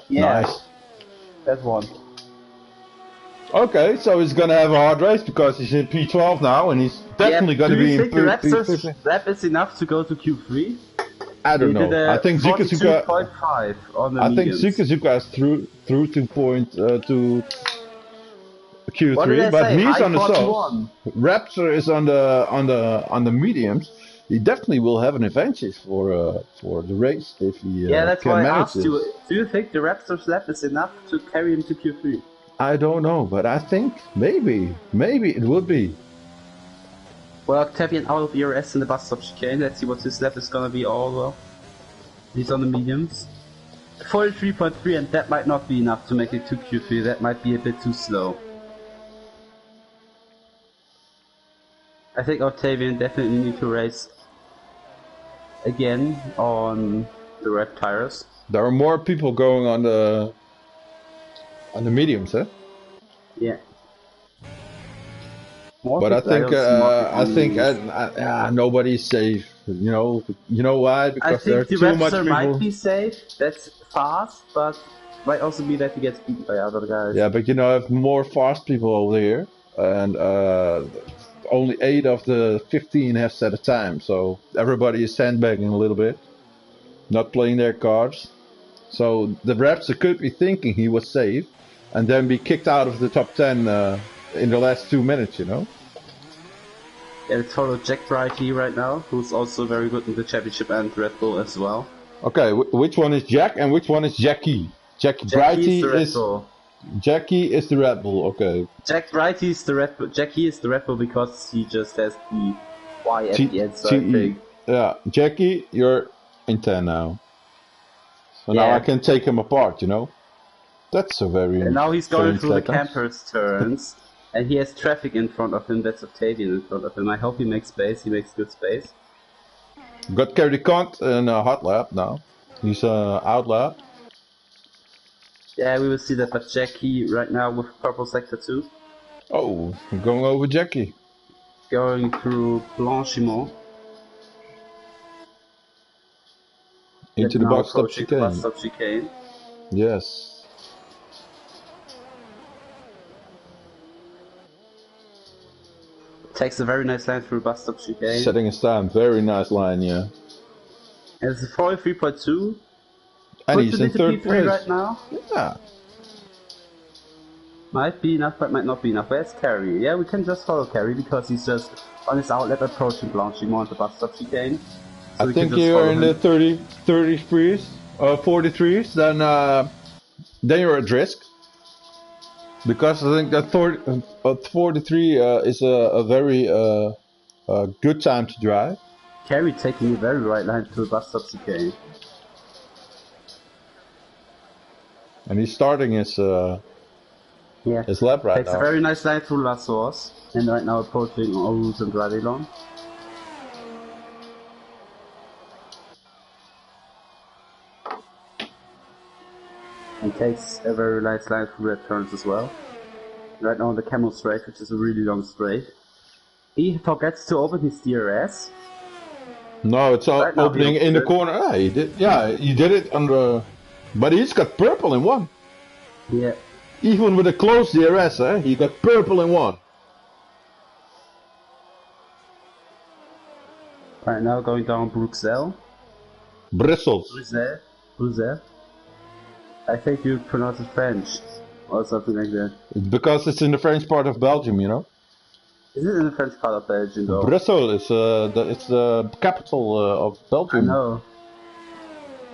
Yeah. Nice. That's one. Okay, so he's gonna have a hard race because he's in P12 now and he's definitely gonna be in P15. Do you think the P15. Raptor's lap is enough to go to Q3? I don't know. I think Zukazuka. 42.5 on the I think mediums. Zukazuka is through to Q3, What did I but say? he's on the soft. 41. Raptor is on the mediums. He definitely will have an advantage for the race if he Yeah, that's can why I manage asked it. you. Do you think the Raptor's lap is enough to carry him to Q3? I don't know, but I think maybe it would be. Well, Octavian out of ERS in the bus stop chicane. Let's see what his lap is gonna be all well. He's on the mediums. 43.3, and that might not be enough to make it to Q3. That might be a bit too slow. I think Octavian definitely need to race again on the red tires. There are more people going on the mediums, eh? Yeah. More But I people, think don't see more people on the mediums. nobody's safe. You know why? I Because there are think the too much Raptor people. might be safe. That's fast, but might also be that he gets beaten by other guys. Yeah, but I have more fast people over here, and only 8 of the 15 have set a time. So everybody is sandbagging a little bit, not playing their cards. So the Raptor could be thinking he was safe, and then be kicked out of the top 10 in the last 2 minutes. Yeah, let's follow Jack Brighty right now, who's also very good in the championship and Red Bull as well. Okay, which one is Jack and which one is Jackie? Jackie Jackie Brighty is the Red Bull. Jackie is the Red Bull. Okay. Jack Brighty is the Red Bull. Jackie is the Red Bull because he just has the Y at the end, so I think. Yeah, Jackie, you're in 10 now. So now Yeah. I can take him apart. That's a very. And now he's going strange through the sentence. campers turns, and he has traffic in front of him. That's Octavian in front of him. I hope he makes space. He makes good space. Got Kerry Kant in a hot lap now. He's out lap. Yeah, we will see that. But Jackie right now with purple sector 2, Oh, I'm going over Jackie. going through Blanchimont. Into the now box stop approaching the bus chicane. stop chicane. Yes. Takes a very nice line through bus stop chicane. Setting his time. Very nice line, yeah. And it's a 43.2. And Puts he's it in into third P3 place. right now. Yeah. Might be enough, but might not be enough. Where's Carrie? Yeah, we can just follow Carrie because he's just on his outlet approaching Blanchimont at the bus stop chicane. So I we can think just you're follow in him. the 33s, 43s, then you're at risk. Because I think that 43 is a very good time to drive. Carrie taking a very right line to the bus stop chicane. And he's starting his lap right Takes now. a very nice line through La Source, and right now approaching Aarhus and Radilon. And takes a very nice line through red turns as well. right now on the camel straight, which is a really long straight. He forgets to open his DRS. No, it's Right now he opening in the opens it. corner. Ah, he did. Yeah, he did it under. But he's got purple in one. Yeah. Even with a closed DRS, he got purple in one. Right now going down Bruxelles. Brussels. Bruxelles. I think you pronounce it French. Or something like that. Because it's in the French part of Belgium, you know. Is it in the French part of Belgium though? Brussels is it's the capital of Belgium. I know.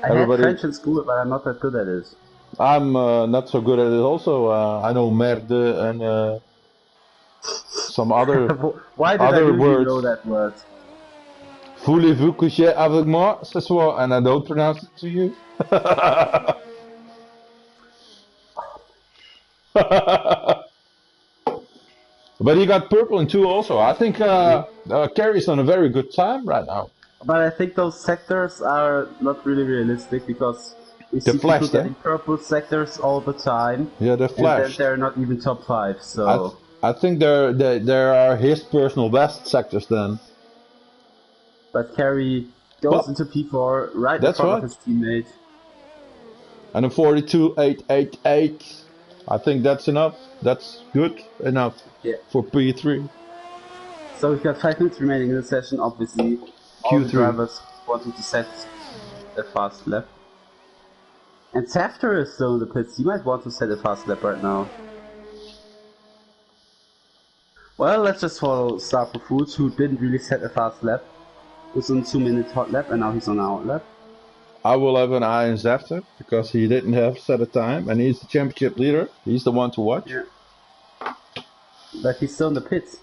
I had French in school, but I'm not that good at it. I'm not so good at it also. I know merde and some other Why did other I words. know that word? Voulez-vous coucher avec moi ce soir? And I don't pronounce it to you. But he got purple in 2 also. I think Kerry's on a very good time right now. But I think those sectors are not really realistic because we see people getting purple sectors all the time. Yeah, they're flashed. And then they're not even top 5. So I think there are his personal best sectors then. But Kerry goes into P4 right in front of his teammate. And a 42.888. I think that's enough. That's good enough for P3. So we've got 5 minutes remaining in the session. Obviously, all the drivers wanting to set a fast lap. And Safter is still in the pits. He might want to set a fast lap right now. Well, let's just follow Starful Foods, who didn't really set a fast lap. He was on 2-minute hot lap, and now he's on a hot lap. I will have an eye on Zafter because he didn't have set a time, and he's the championship leader. He's the one to watch. Yeah. But he's still in the pits.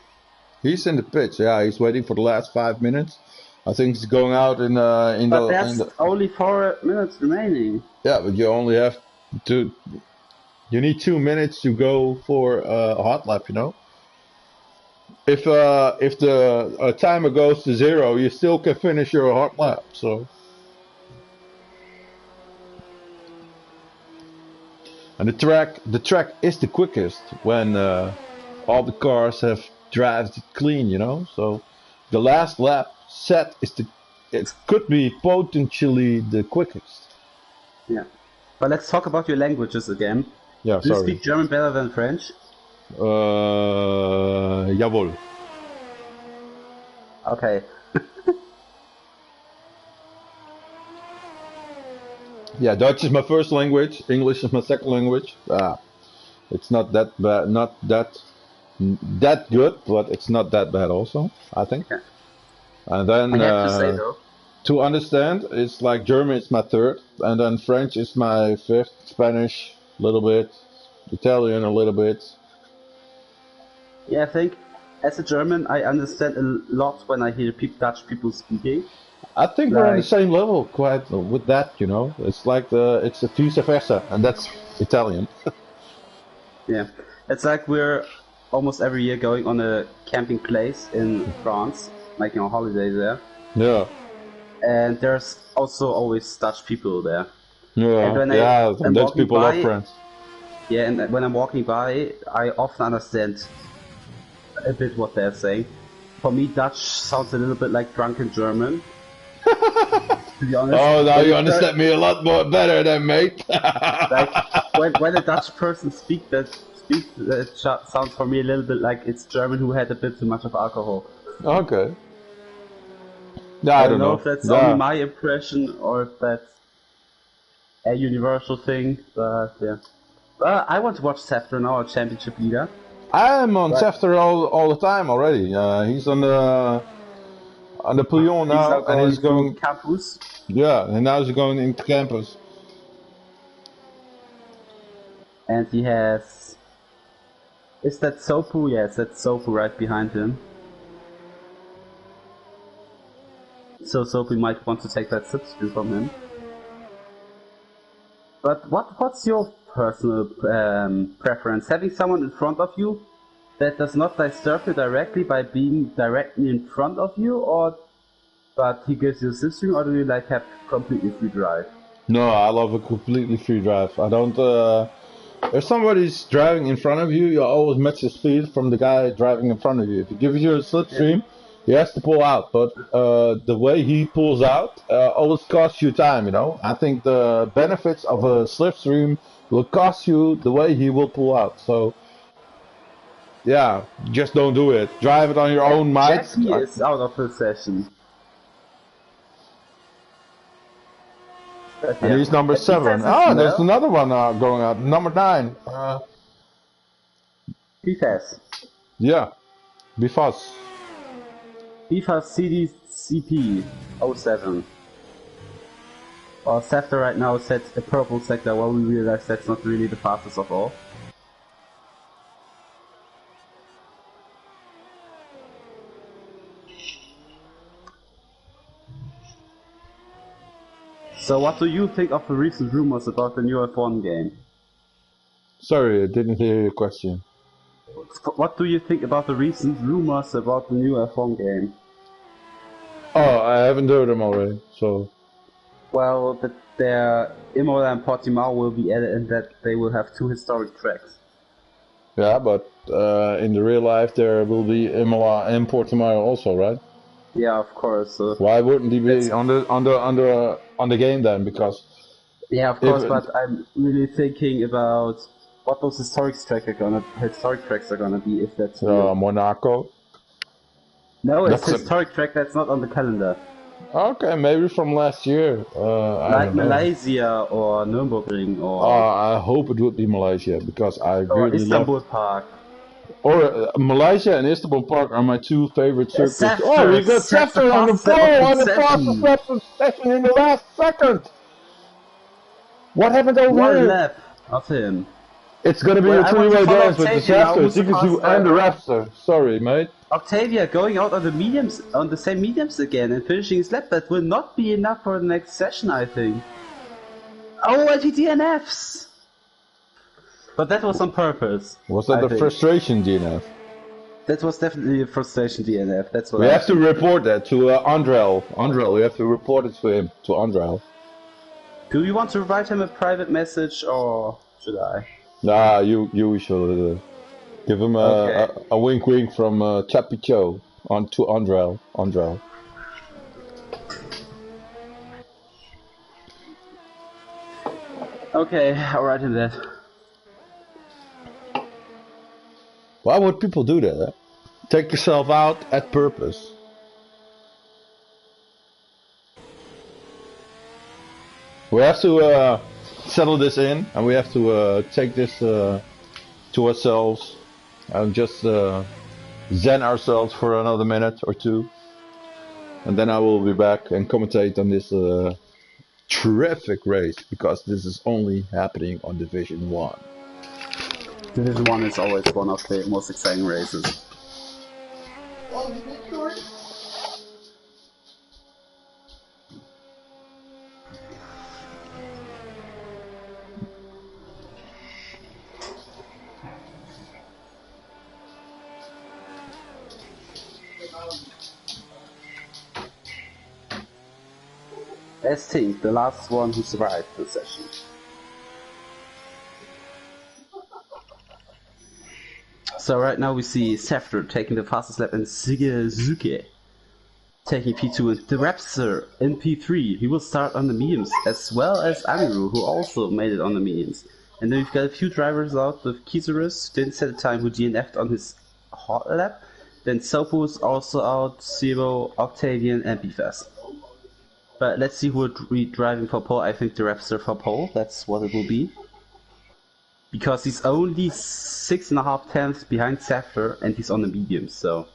He's in the pits. Yeah, he's waiting for the last 5 minutes. I think he's going out in but there's only 4 minutes remaining. Yeah, but you only have to. You need 2 minutes to go for a hot lap. You know. If the timer goes to 0, you still can finish your hot lap. So. And the track is the quickest when all the cars have drives it clean, you know. So the last lap set it could be potentially the quickest. Yeah, but let's talk about your languages again. Yeah, Do you speak German better than French? Jawohl. Okay. Yeah, Dutch is my first language. English is my second language. It's not that bad, not that good, but it's not that bad also, I think. Yeah. And then I have to say though, to understand, it's like German is my third, and then French is my fifth, Spanish a little bit, Italian a little bit. Yeah, I think as a German I understand a lot when I hear Dutch people speaking. I think we're on the same level quite with that, you know. It's like it's a vice versa, and that's Italian. Yeah, it's like we're almost every year going on a camping place in France, making a holiday there. Yeah. And there's also always Dutch people there. Yeah, and Dutch people love France. Yeah, and when I'm walking by, I often understand a bit what they're saying. For me, Dutch sounds a little bit like drunken German. To be honest. Oh, now you understand me a lot more better than mate. Like when a Dutch person speaks, it sounds for me a little bit like it's German who had a bit too much of alcohol. Okay. Yeah, I don't know if that's only my impression or if that's a universal thing, but yeah. I want to watch Safter now, our championship leader. I am on Safter all the time already. He's on the Plion now, and he's going campus. Yeah, and now he's going into campus. And he has. Is that Sopu? Yes, that's Sopu right behind him. So Sopu might want to take that slipstream from him. But what's your personal preference? Having someone in front of you that does not disturb you directly by being directly in front of you, but he gives you a slipstream, or do you like have completely free drive? No, I love a completely free drive. I don't. if somebody's driving in front of you, you always match the speed from the guy driving in front of you. If he gives you a slipstream, he has to pull out. But the way he pulls out always costs you time. You know, I think the benefits of a slipstream will cost you the way he will pull out. So yeah, just don't do it. Drive it on your own might. Chappie is out of the session. But And he's number 7. Ah, there's another one going out. Number 9. PFAS. Yeah, Bifas. PFAS CDCP 07. Our sector right now sets a purple sector, while we realize that's not really the fastest of all. So what do you think of the recent rumors about the new F1 game? Sorry, I didn't hear your question. What do you think about the recent rumors about the new F1 game? Oh, I haven't heard them already, so... Well, that their Imola and Portimao will be added and that they will have 2 historic tracks. Yeah, but in the real life there will be Imola and Portimao also, right? Yeah, of course. Why wouldn't he be on the game then? Because yeah, of course. But I'm really thinking about what those historic tracks are gonna be if that's Monaco. No, it's a historic track that's not on the calendar. Okay, maybe from last year. Like Malaysia or Nürburgring or. I hope it would be Malaysia because I really Istanbul Park. Or Malaysia and Istanbul Park are my 2 favorite circuits. Sefter, we got Sefter on the pole on the fastest lap session in the last second. What happened over here? 1 lap of him. It's gonna be a 3-way dance with the Sefter, Zigazoo and the Raptor. Sorry, mate. Octavia going out on the mediums, on the same mediums again and finishing his lap. That will not be enough for the next session, I think. Oh, and DNFs! But that was on purpose. Was that the frustration DNF? That was definitely a frustration DNF. That's what we have to report that to Andrel. Andrel, we have to report it to him, to Andrel. Do you want to write him a private message or should I? Nah, you should give him a wink wink from Chappie-chio on to Andrel. Andrel. Okay, I'll write him that. Why would people do that? Eh? Take yourself out at purpose. We have to settle this in, and we have to take this to ourselves and just zen ourselves for another minute or 2, and then I will be back and commentate on this terrific race because this is only happening on Division 1. Division 1 is always one of the most exciting races. Estink, the last one who survived the session. So right now we see Sefter taking the fastest lap and Shigezuke taking P2 and the Raptor in P3. He will start on the mediums as well as Amiru, who also made it on the mediums. And then we've got a few drivers out with Kizurus, didn't set a time, who DNF'd on his hot lap. Then Sopo is also out, Zero, Octavian and Bifas. But let's see who will be driving for pole. I think the Raptor for pole, that's what it will be. Because he's only 6.5 tenths behind Sefter and he's on the medium, so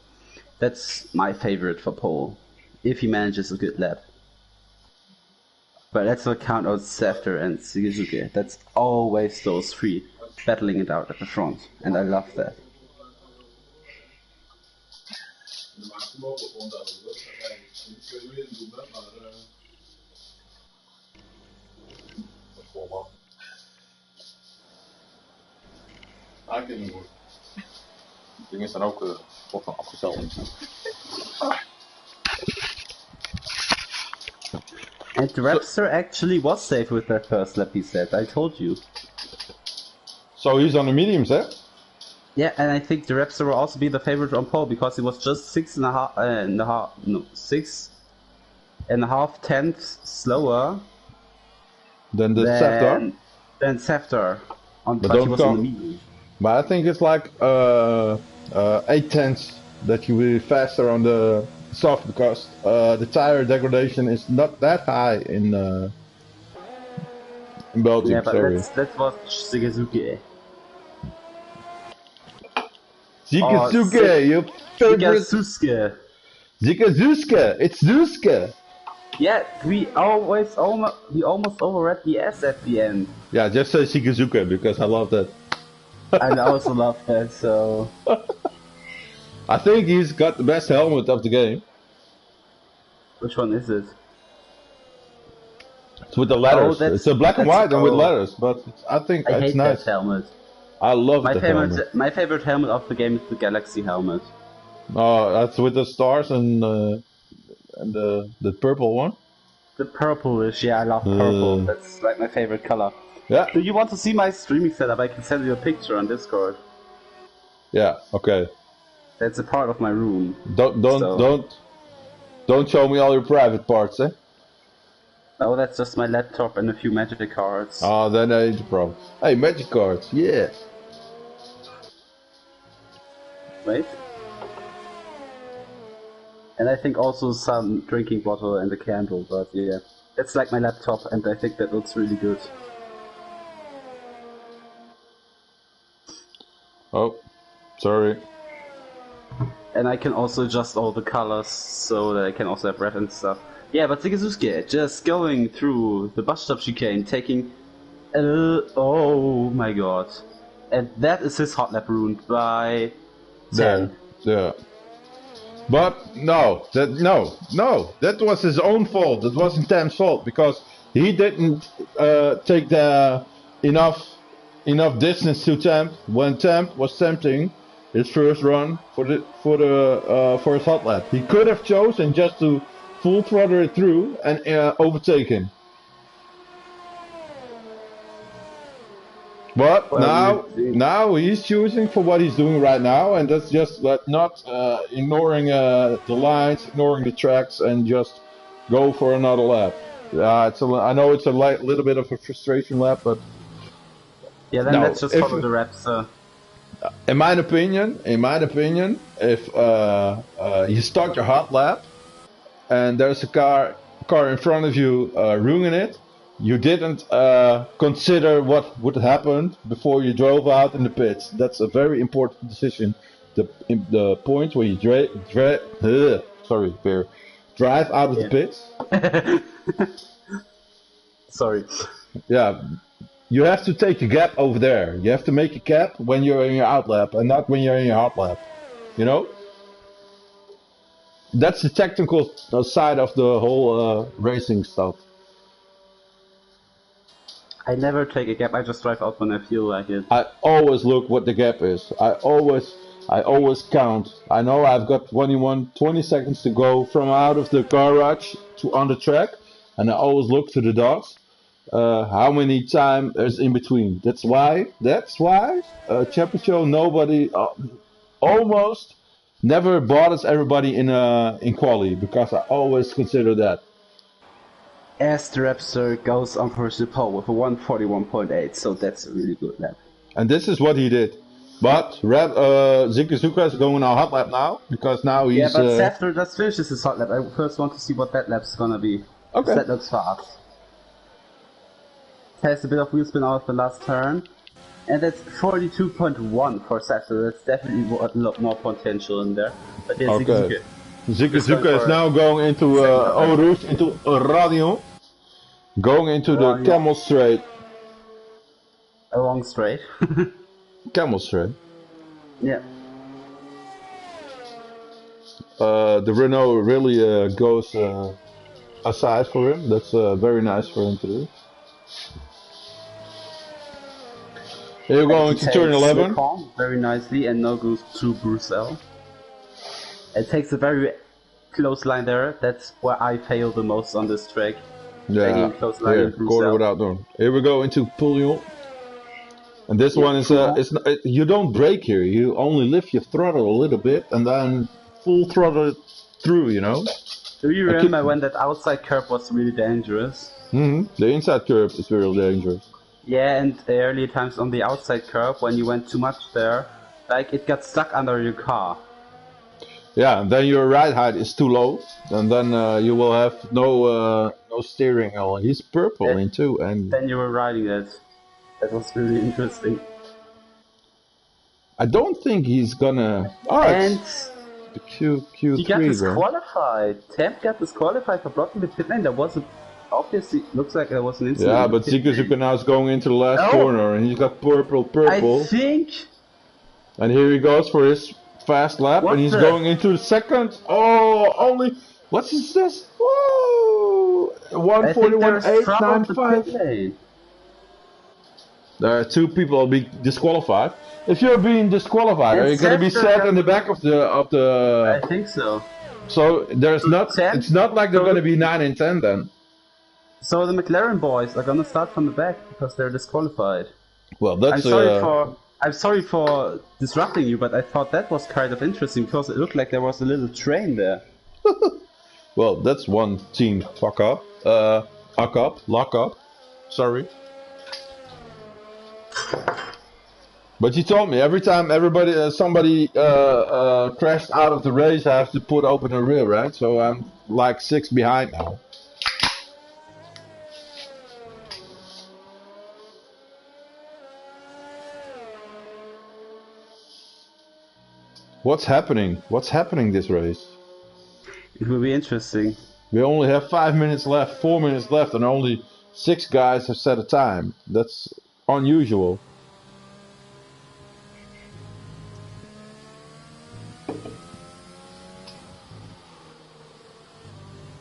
that's my favorite for pole, if he manages a good lap. But let's not count out Sefter and Shigezuke. That's always those 3 battling it out at the front, and I love that. Dingen staan ook wat van afgesteld. And the Raptor actually was safe with that first lap, he said. I told you. So he's on the mediums, eh? Yeah, and I think the Raptor will also be the favorite on pole because he was just 6.5 tenths slower Then the Seftar. than Seftar, But but he don't was on the come. medium. But I think it's like 8 tenths that you will be faster on the soft because the tire degradation is not that high in Belgium. Yeah, but Sorry. let's watch Suzuki. Zikazuke, your favorite. Zikazuke. Zikazuke, it's Zuske. Yeah, we almost overread the S at the end. Yeah, just say Zikazuke because I love that. I also love that, so... I think he's got the best helmet of the game. Which one is it? It's with the letters. It's a black and white and with letters, but I think I it's hate nice. that helmet. I love the helmet. My favorite helmet of the game is the Galaxy helmet. Oh, that's with the stars and the purple one. The purplish, yeah, I love purple. That's like my favorite color. Yeah. Do you want to see my streaming setup? I can send you a picture on Discord. Yeah. Okay. That's a part of my room. Don't show me all your private parts, eh? Oh, that's just my laptop and a few magic cards. Oh, then ain't a problem. Hey, magic cards, yeah. Wait. And I think also some drinking bottle and a candle, but yeah. It's like my laptop and I think that looks really good. Oh, sorry. And I can also adjust all the colors so that I can also have red and stuff. Yeah, but Zikazuke just going through the bus stop chicane, taking... oh my god. And that is his hot lap ruined by 10. Yeah. But that was his own fault. That wasn't Tam's fault because he didn't take the enough distance to Temp when Temp was tempting his first run for his hot lap. He could have chosen just to full throttle it through and overtake him. But now he's choosing for what he's doing right now, and that's just not ignoring the lines, ignoring the tracks, and just go for another lap. I know it's a little bit of a frustration lap, but yeah, then let's just follow the reps. In my opinion, if you start your hot lap and there's a car in front of you ruining it, you didn't consider what would happen before you drove out in the pits. That's a very important decision. The point where you drive out of the pits. Sorry. Yeah, you have to take a gap over there. You have to make a gap when you're in your out lap and not when you're in your hot lap. You know? That's the technical side of the whole racing stuff. I never take a gap, I just drive out when I feel like it. I always look what the gap is. I always count. I know I've got 20 seconds to go from out of the garage to on the track, and I always look to the dots. How many time there's in between. That's why Chappie-chio nobody almost never bothers everybody in quali because I always consider that. As the Raptor goes on for the pole with a 141.8, so that's a really good lap. And this is what he did. But Zikazuka is going on hot lap now because now he's. Yeah, but Seftar just finishes his hot lap. I first want to see what that lap's gonna be. Okay. That looks fast. Has a bit of wheel spin out of the last turn, and that's 42.1 for Seftar. That's definitely a lot more potential in there. But yeah, okay. Zikazuka is now going into Eau Rouge, into Radio. Going into the Camel Straight. A long straight. Camel Straight. Yeah. The Renault really goes aside for him. That's very nice for him to do. Here we're going to turn 11. Very nicely, and now goes to Bruxelles. It takes a very close line there. That's where I fail the most on this track. Yeah, close line here, quarter without doing. Here we go into Pouillon. And this Yeah, one is true. it's not, you don't brake here. You only lift your throttle a little bit and then full throttle it through. You know. Do you I keep, remember when that outside curb was really dangerous? The inside curve is very dangerous. Yeah, and the early times on the outside curb, when you went too much there, like it got stuck under your car. Yeah, and then your ride height is too low, and then you will have no steering. Oh, he's purple in too, and Then you were riding it. That was really interesting. I don't think he's gonna. Oh, And it's the Q3, he got bro. disqualified. Temp got disqualified for blocking the pit lane. There was obviously looks like there was an incident. Yeah, but Zuka now is going into the last corner, and he's got purple. I think. And here he goes for his fast lap, and he's going into the second. Oh, only what's this? Whoa, 141.895. There are 2 people will be disqualified. If you're being disqualified, are you going to be sat in the back of the? I think so. So there's not. It's not like they're going to be 9 and 10 then. So the McLaren boys are going to start from the back because they're disqualified. Well, that's. I'm sorry for disrupting you, but I thought that was kind of interesting because it looked like there was a little train there. Well, that's one team lock up. Sorry. But you told me every time somebody crashed out of the race, I have to put open the rear, right? So I'm like 6 behind now. What's happening? What's happening this race? It will be interesting. We only have 5 minutes left, 4 minutes left, and only 6 guys have set a time. That's unusual.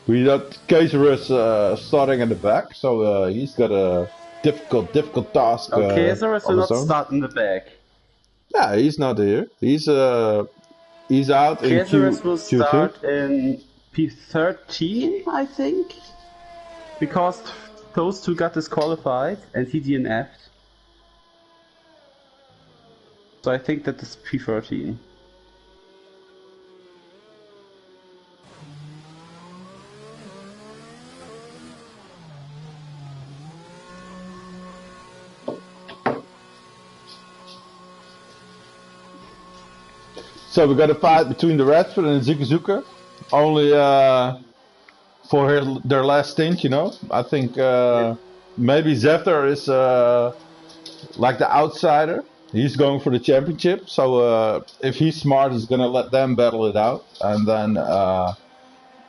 We got Caesarus starting in the back, so he's got a difficult task. Caesarus will not start in the back. Yeah, he's not here. He's out in Caesarus will Q2. start in P13, I think, because those 2 got disqualified and he DNF'd. So I think that is P13. So we got a fight between the Radford and Zuka. Only for their last stint, you know. I think maybe Zephyr is like the outsider. He's going for the championship. So if he's smart, he's gonna let them battle it out, and then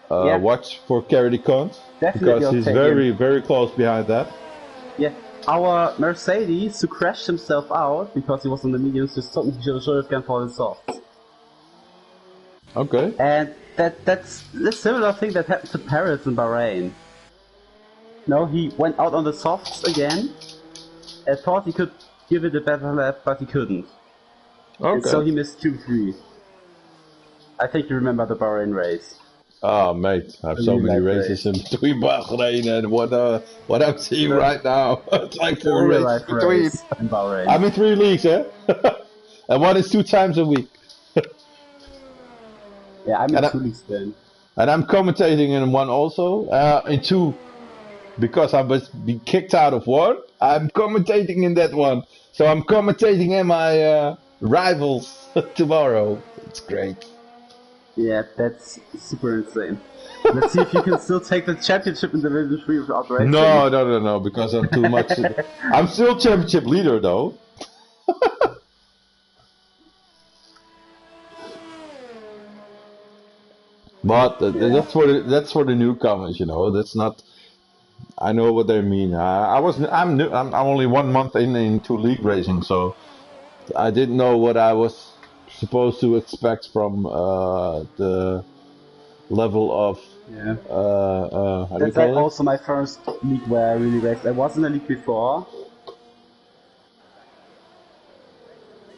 watch for Carry the Cunt, because he's very close behind that. Yeah. Our Mercedes, who crashed himself out because he was on the mediums, just told me he should have gone for the softs. Okay. And that's a similar thing that happened to Paris in Bahrain. No, he went out on the softs again and thought he could give it a better lap, but he couldn't. Okay. And so he missed Q3. I think you remember the Bahrain race. Oh, mate, I have so many races in between Bahrain and what I'm seeing right now. It's like 4 races between. In Bahrain. I'm in 3 leagues, eh? And one is 2 times a week. Yeah, I'm in 2 leagues then. And I'm commentating in one also. In 2, because I was being kicked out of 1, I'm commentating in that one. So I'm commentating in my rivals tomorrow. It's great. Yeah, that's super insane. Let's see if you can still take the championship in Division 3 without racing. No, because I'm too much. I'm still championship leader though. But that's for the newcomers, you know. That's not. I know what they mean. I'm new. I'm only 1 month into league racing, so I didn't know what I was supposed to expect from the level of. Yeah. How that's like also my first league where I really raced. I was in a league before.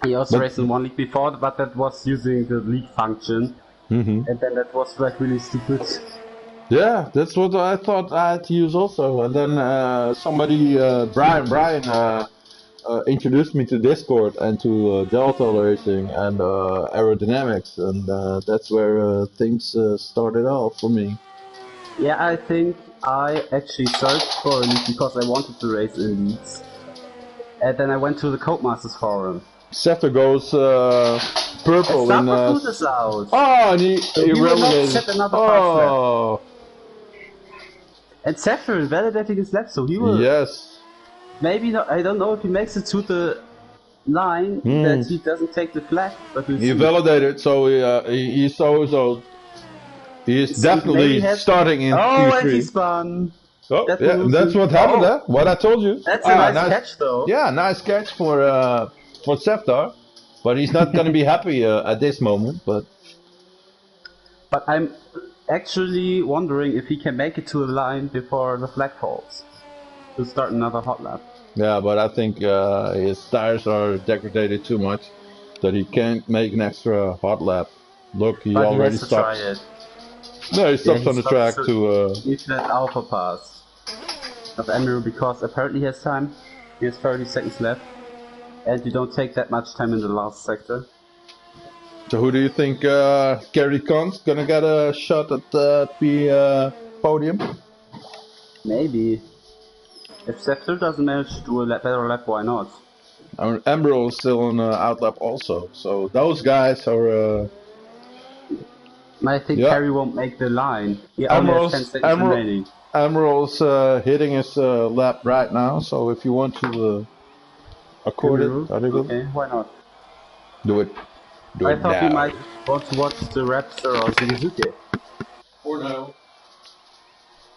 I also raced in 1 league before, but that was using the league function. Mm-hmm. And then that was like really stupid. Yeah, that's what I thought I had to use also. And then somebody, Brian, introduced me to Discord and to Delta racing and aerodynamics, and that's where things started off for me. Yeah, I think I actually searched for a league because I wanted to race in leagues. And then I went to the Codemasters forum. Scepter goes purple in. Food is out. Oh, and he will not relegated. set another fast lap. Oh, And Scepter is validating his lap, so he will. yes. Maybe not. I don't know if he makes it to the line that he doesn't take the flag, but we'll He see. validated, so he's so. He is So definitely starting in Q3. And he spun. Oh, That yeah, was that's what happened. There. What I told you. That's a nice catch, though. Yeah, nice catch for Seftar, but he's not going to be happy at this moment. But I'm actually wondering if he can make it to the line before the flag falls to start another hot lap. yeah, but I think his tires are degraded too much that he can't make an extra hot lap. Look, he But already he has to stopped. try it. No, he stops on the track to. If that alpha pass of Emerald, because apparently he has time. He has 30 seconds left, and you don't take that much time in the last sector. So who do you think Gary Khan's gonna get a shot at the podium? Maybe. If Scepter doesn't manage to do a better lap, why not? Emerald is still on outlap also, so those guys are. I think Harry won't make the line. He only has 10 seconds remaining. Emerald's hitting his lap right now, so if you want to accord it, okay, why not? Do it. I thought you might want to watch the Raptor or Zigazuke. Or no.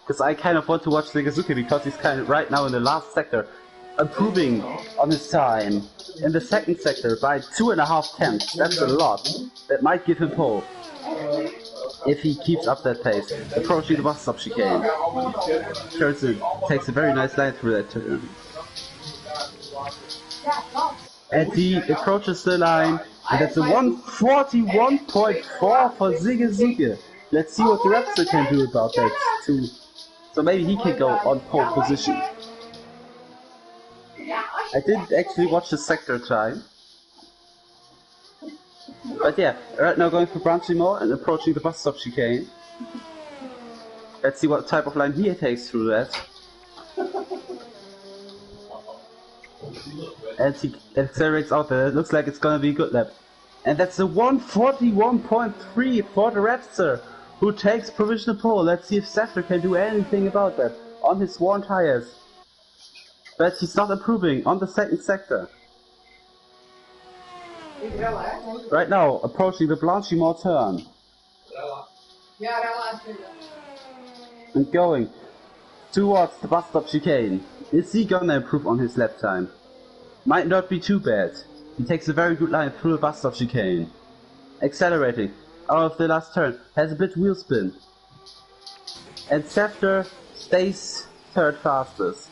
Because I kind of want to watch Zigazuke because he's kind of right now in the last sector, improving on his time in the second sector by 2.5 tenths. That's a lot. That might give him pole. If he keeps up that pace. Approaching the bus stop chicane. Turns takes a very nice line through that turn. And he approaches the line, and that's a 141.4 for Zigazuke. Let's see what the Raptor can do about that too. So maybe he can go on pole position. I didn't actually watch the sector time. But yeah, right now going for branching more and approaching the bus stop chicane. Let's see what type of line he takes through that. And he accelerates out there. It looks like it's gonna be a good lap. And that's a 141.3 for the Raptor, who takes provisional pole. Let's see if Sefter can do anything about that on his worn tires. But he's not improving on the second sector. Right now, approaching the Blanchimont turn. And going towards the bus stop chicane. Is he gonna improve on his lap time? Might not be too bad. He takes a very good line through the bus stop chicane. Accelerating out of the last turn. Has a bit wheel spin. And Sefter stays third fastest.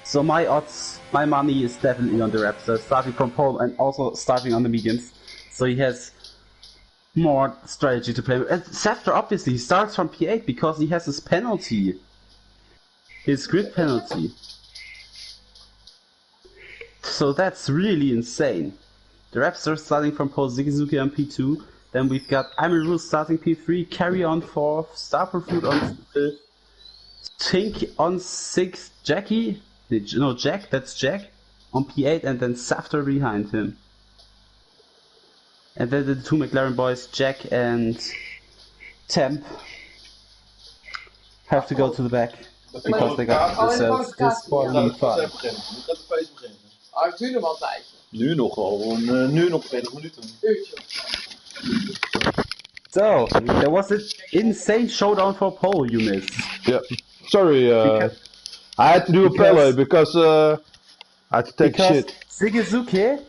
So my odds, my money is definitely on the Raptor, starting from pole and also starting on the mediums. So he has more strategy to play with. And Sefter obviously he starts from P8 because he has his penalty. His grid penalty. So that's really insane. The Raptor starting from pole, Zigazuke on P2. Then we've got Amiru starting P3, Carry on 4th, Starfruit on 5th, Tink on 6th, Jackie. No, Jack, that's Jack on P8, and then Safter behind him. And then the two McLaren boys, Jack and Temp, have to go to the back because they got themselves disqualified. Ik doe hem altijd. Nu nog 20 minuten. So, there was an insane showdown for pole you missed. Yeah, sorry. I had to do a Pele because I had to take shit. Zigazuke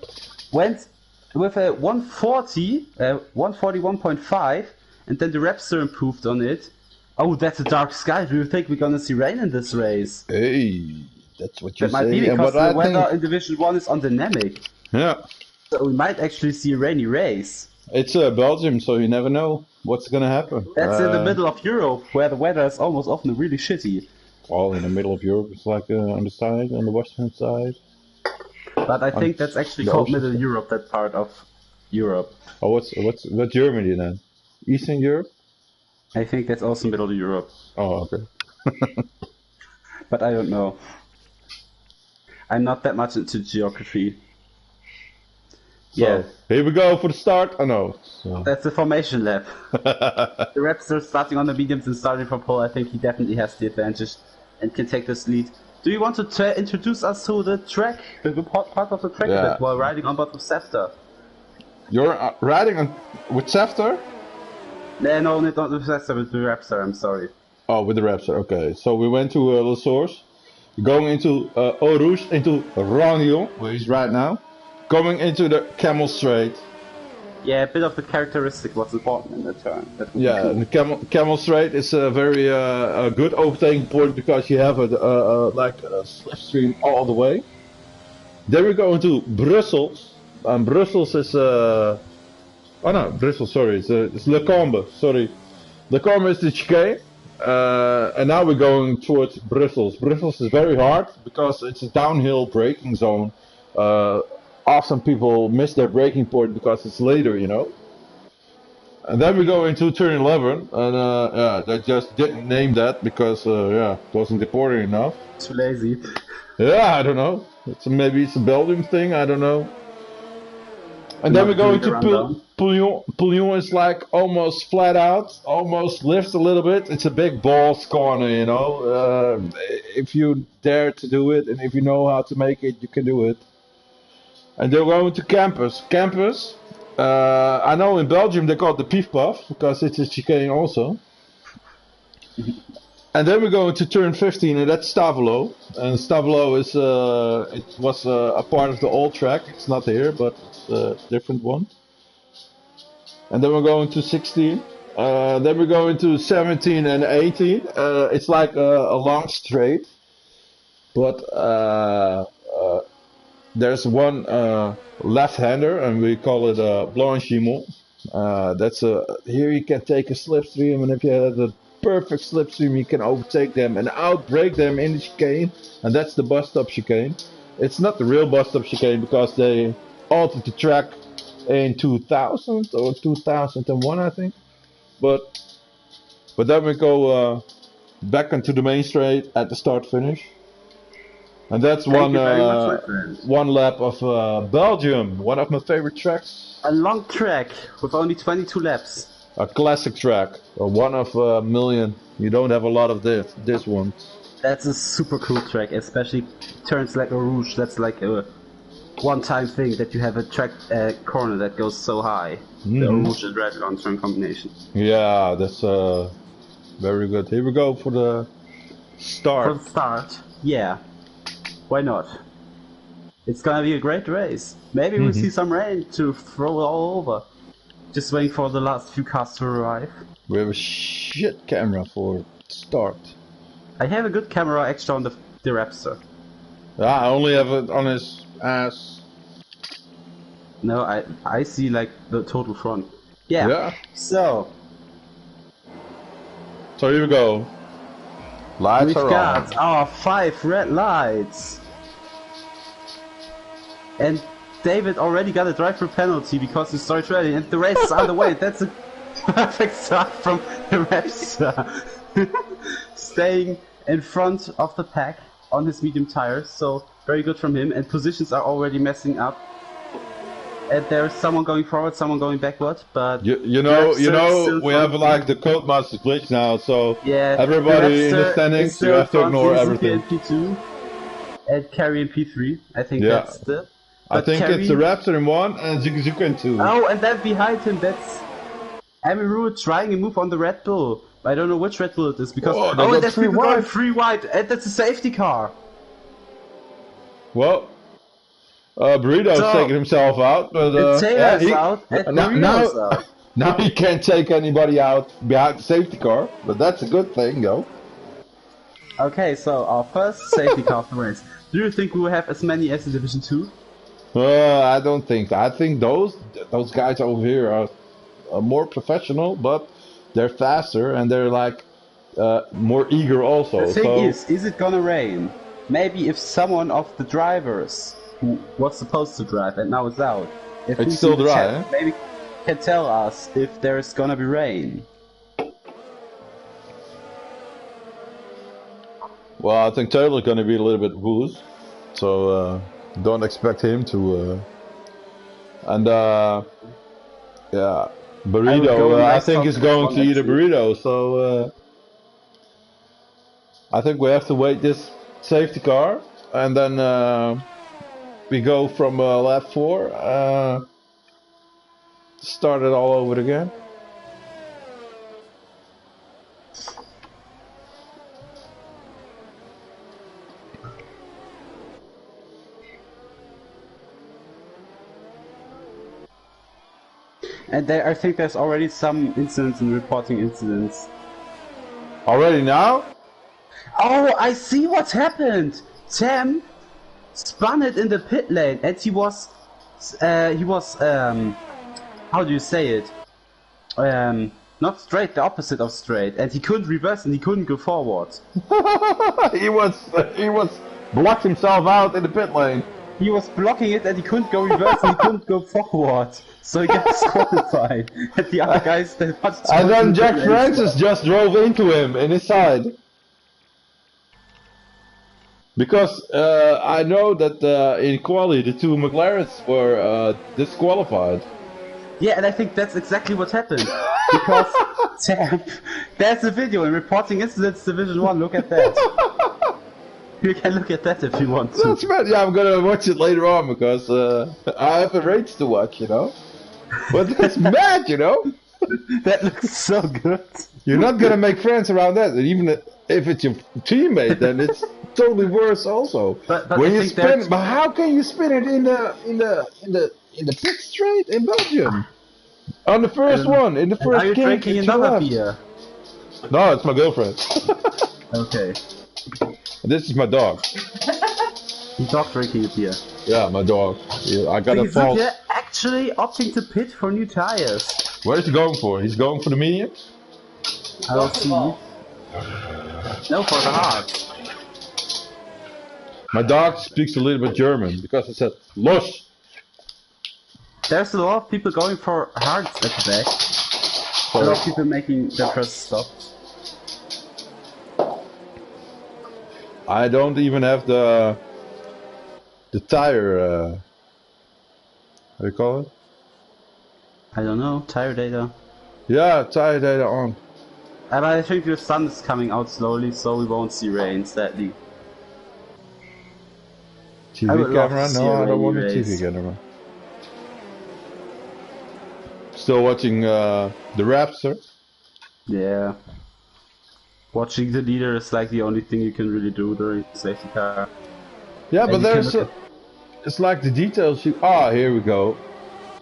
went with a 141.5, and then the Raptor improved on it. Oh, that's a dark sky. Do you think we're gonna see rain in this race? Hey, that's what you That might be say. because the weather in Division 1 is undynamic. Yeah. So we might actually see a rainy race. It's Belgium, so you never know what's gonna happen. That's in the middle of Europe, where the weather is almost often really shitty. All in the middle of Europe. It's like on the side, on the western side. But I On think that's actually the called ocean Middle side. Europe, that part of Europe. Oh, what's Germany then? Eastern Europe? I think that's also Middle Europe, Oh, okay. but I don't know. I'm not that much into geography. Yeah, So here we go for the start. Oh no. So. that's the formation lap. The Raptor starting on the mediums and starting from pole, I think he definitely has the advantage and can take this lead. Do you want to introduce us to the track, the part of the track Yeah. that while riding on board with Sefter? You're riding with Sefter? No, not with Sefter, with the Raptor, I'm sorry. Oh, with the Raptor. Okay. So we went to La Source, going into Eau Rouge, into Rangion, where he's right now, going into the Camel Strait. Yeah, a bit of the characteristic what's important in the turn. Yeah, cool. and the Camel Strait is a very a good overtaking point because you have like a slipstream all the way. Then we go into Brussels, and Brussels is oh no, Brussels, sorry, it's Le Combe, sorry. Le Combe is the chicane, and now we're going towards Brussels. Brussels is very hard because it's a downhill braking zone. Often people miss their braking point because it's later, you know. And then we go into turn 11, and yeah, they just didn't name that because yeah, it wasn't important enough. Too lazy. Yeah, I don't know. Maybe it's a Belgium thing, I don't know. And then we go into Pouillon. Pouillon is like almost flat out, almost lifts a little bit. It's a big balls corner, you know. If you dare to do it, and if you know how to make it, you can do it. And they're going to Campus. Campus, I know in Belgium they call it the Pief Puff because it's a chicane also. And then we go into turn 15, and that's Stavelo. And Stavelo is it was a part of the old track. It's not here, but it's a different one. And then we're going to 16. Then we go into 17 and 18. It's like a long straight, but there's one left-hander, and we call it Blanchimont. That's here you can take a slipstream, and if you have the perfect slipstream, you can overtake them and outbrake them in the chicane, and that's the bus stop chicane. It's not the real bus stop chicane because they altered the track in 2000 or 2001, I think. But then we go back into the main straight at the start finish. And that's one lap of Belgium, one of my favorite tracks. A long track with only 22 laps. A classic track, one of a million. You don't have a lot of this one. That's a super cool track, especially turns like a Rouge. That's like a one-time thing that you have a track corner that goes so high. Mm-hmm. The Rouge and Red on turn combination. Yeah, that's very good. Here we go for the start. For the start, yeah. Why not? It's gonna be a great race. Maybe we'll see some rain to throw it all over. Just waiting for the last few cars to arrive. We have a shit camera for start. I have a good camera extra on the Raptor. I only have it on his ass. No, I see like the total front. Yeah. So here we go. Lights we've are got on. our 5 red lights. And David already got a drive-through penalty because he started ready, and the race is underway. That's a perfect start from the Raptor. Staying in front of the pack on his medium tires, so very good from him. And positions are already messing up. And there's someone going forward, someone going backward, but you know, we have like the Codemaster glitch now, so yeah, everybody in the standings, you have to ignore everything. P2 and Carry in P3. I think that's the. I think it's the Raptor in 1 and Zuka in 2. Oh, and then behind him, that's Amiru trying a move on the Red Bull. I don't know which Red Bull it is because and that's people going 3 wide, and that's a safety car. Well. Burrito's taking himself out, but Taylor's out, and out. Now he can't take anybody out behind the safety car, but that's a good thing, though. Okay, so our first safety car of the race. Do you think we will have as many as in Division 2? I don't think. I think those guys over here are more professional, but they're faster and they're like more eager also. The thing So is it gonna rain? Maybe if someone of the drivers who was supposed to drive and now is out, if it's he's still in the dry, chat, eh? maybe can tell us if there's gonna be rain. Well, I think Taylor's gonna be a little bit woos, so don't expect him to. And yeah, burrito. I think he's going to eat a burrito. So I think we have to wait this safety car, and then we go from lap 4. Start it all over again. And I think there's already some incidents and reporting incidents. Already now? Oh, I see what happened! Sam spun it in the pit lane and he was, how do you say it? Not straight, the opposite of straight, and he couldn't reverse and he couldn't go forward. he was blocked himself out in the pit lane. He was blocking it and he couldn't go reverse and he couldn't go forward. So he got disqualified. And the other guys, they watched. And then Jack Francis just drove into him in his side. Because I know that in quali the two McLarens were disqualified. Yeah, and I think that's exactly what happened. Because Sam, there's a video in Reporting Incidents Division 1, look at that. You can look at that if you want to. That's mad. Yeah, I'm gonna watch it later on because I have a race to watch, you know. But that's mad, you know. That looks so good. You're not gonna make friends around that, and even if it's your teammate, then it's totally worse also. But when you spin, but how can you spin it in the pit straight in Belgium? On the first one, in the first Are you game, drinking another beer? No, it's my girlfriend. Okay. This is my dog. Your dog drinking a beer. Yeah, my dog. Yeah, I got a false. You're actually opting to pit for new tires. Where is he going for? He's going for the medium? I don't see. No, for the hard. My dog speaks a little bit German because it said "Los." There's a lot of people going for hards at the back. A lot of people making their first stop. I don't even have the tire. How do you call it? I don't know. Tire data. Yeah, tire data on. But I think the sun is coming out slowly, so we won't see rain, sadly. TV camera? No, I don't want a TV camera. Still watching the Raptor? Yeah. Watching the leader is like the only thing you can really do during the safety car. Yeah, but there's it's like the details you... Ah, here we go.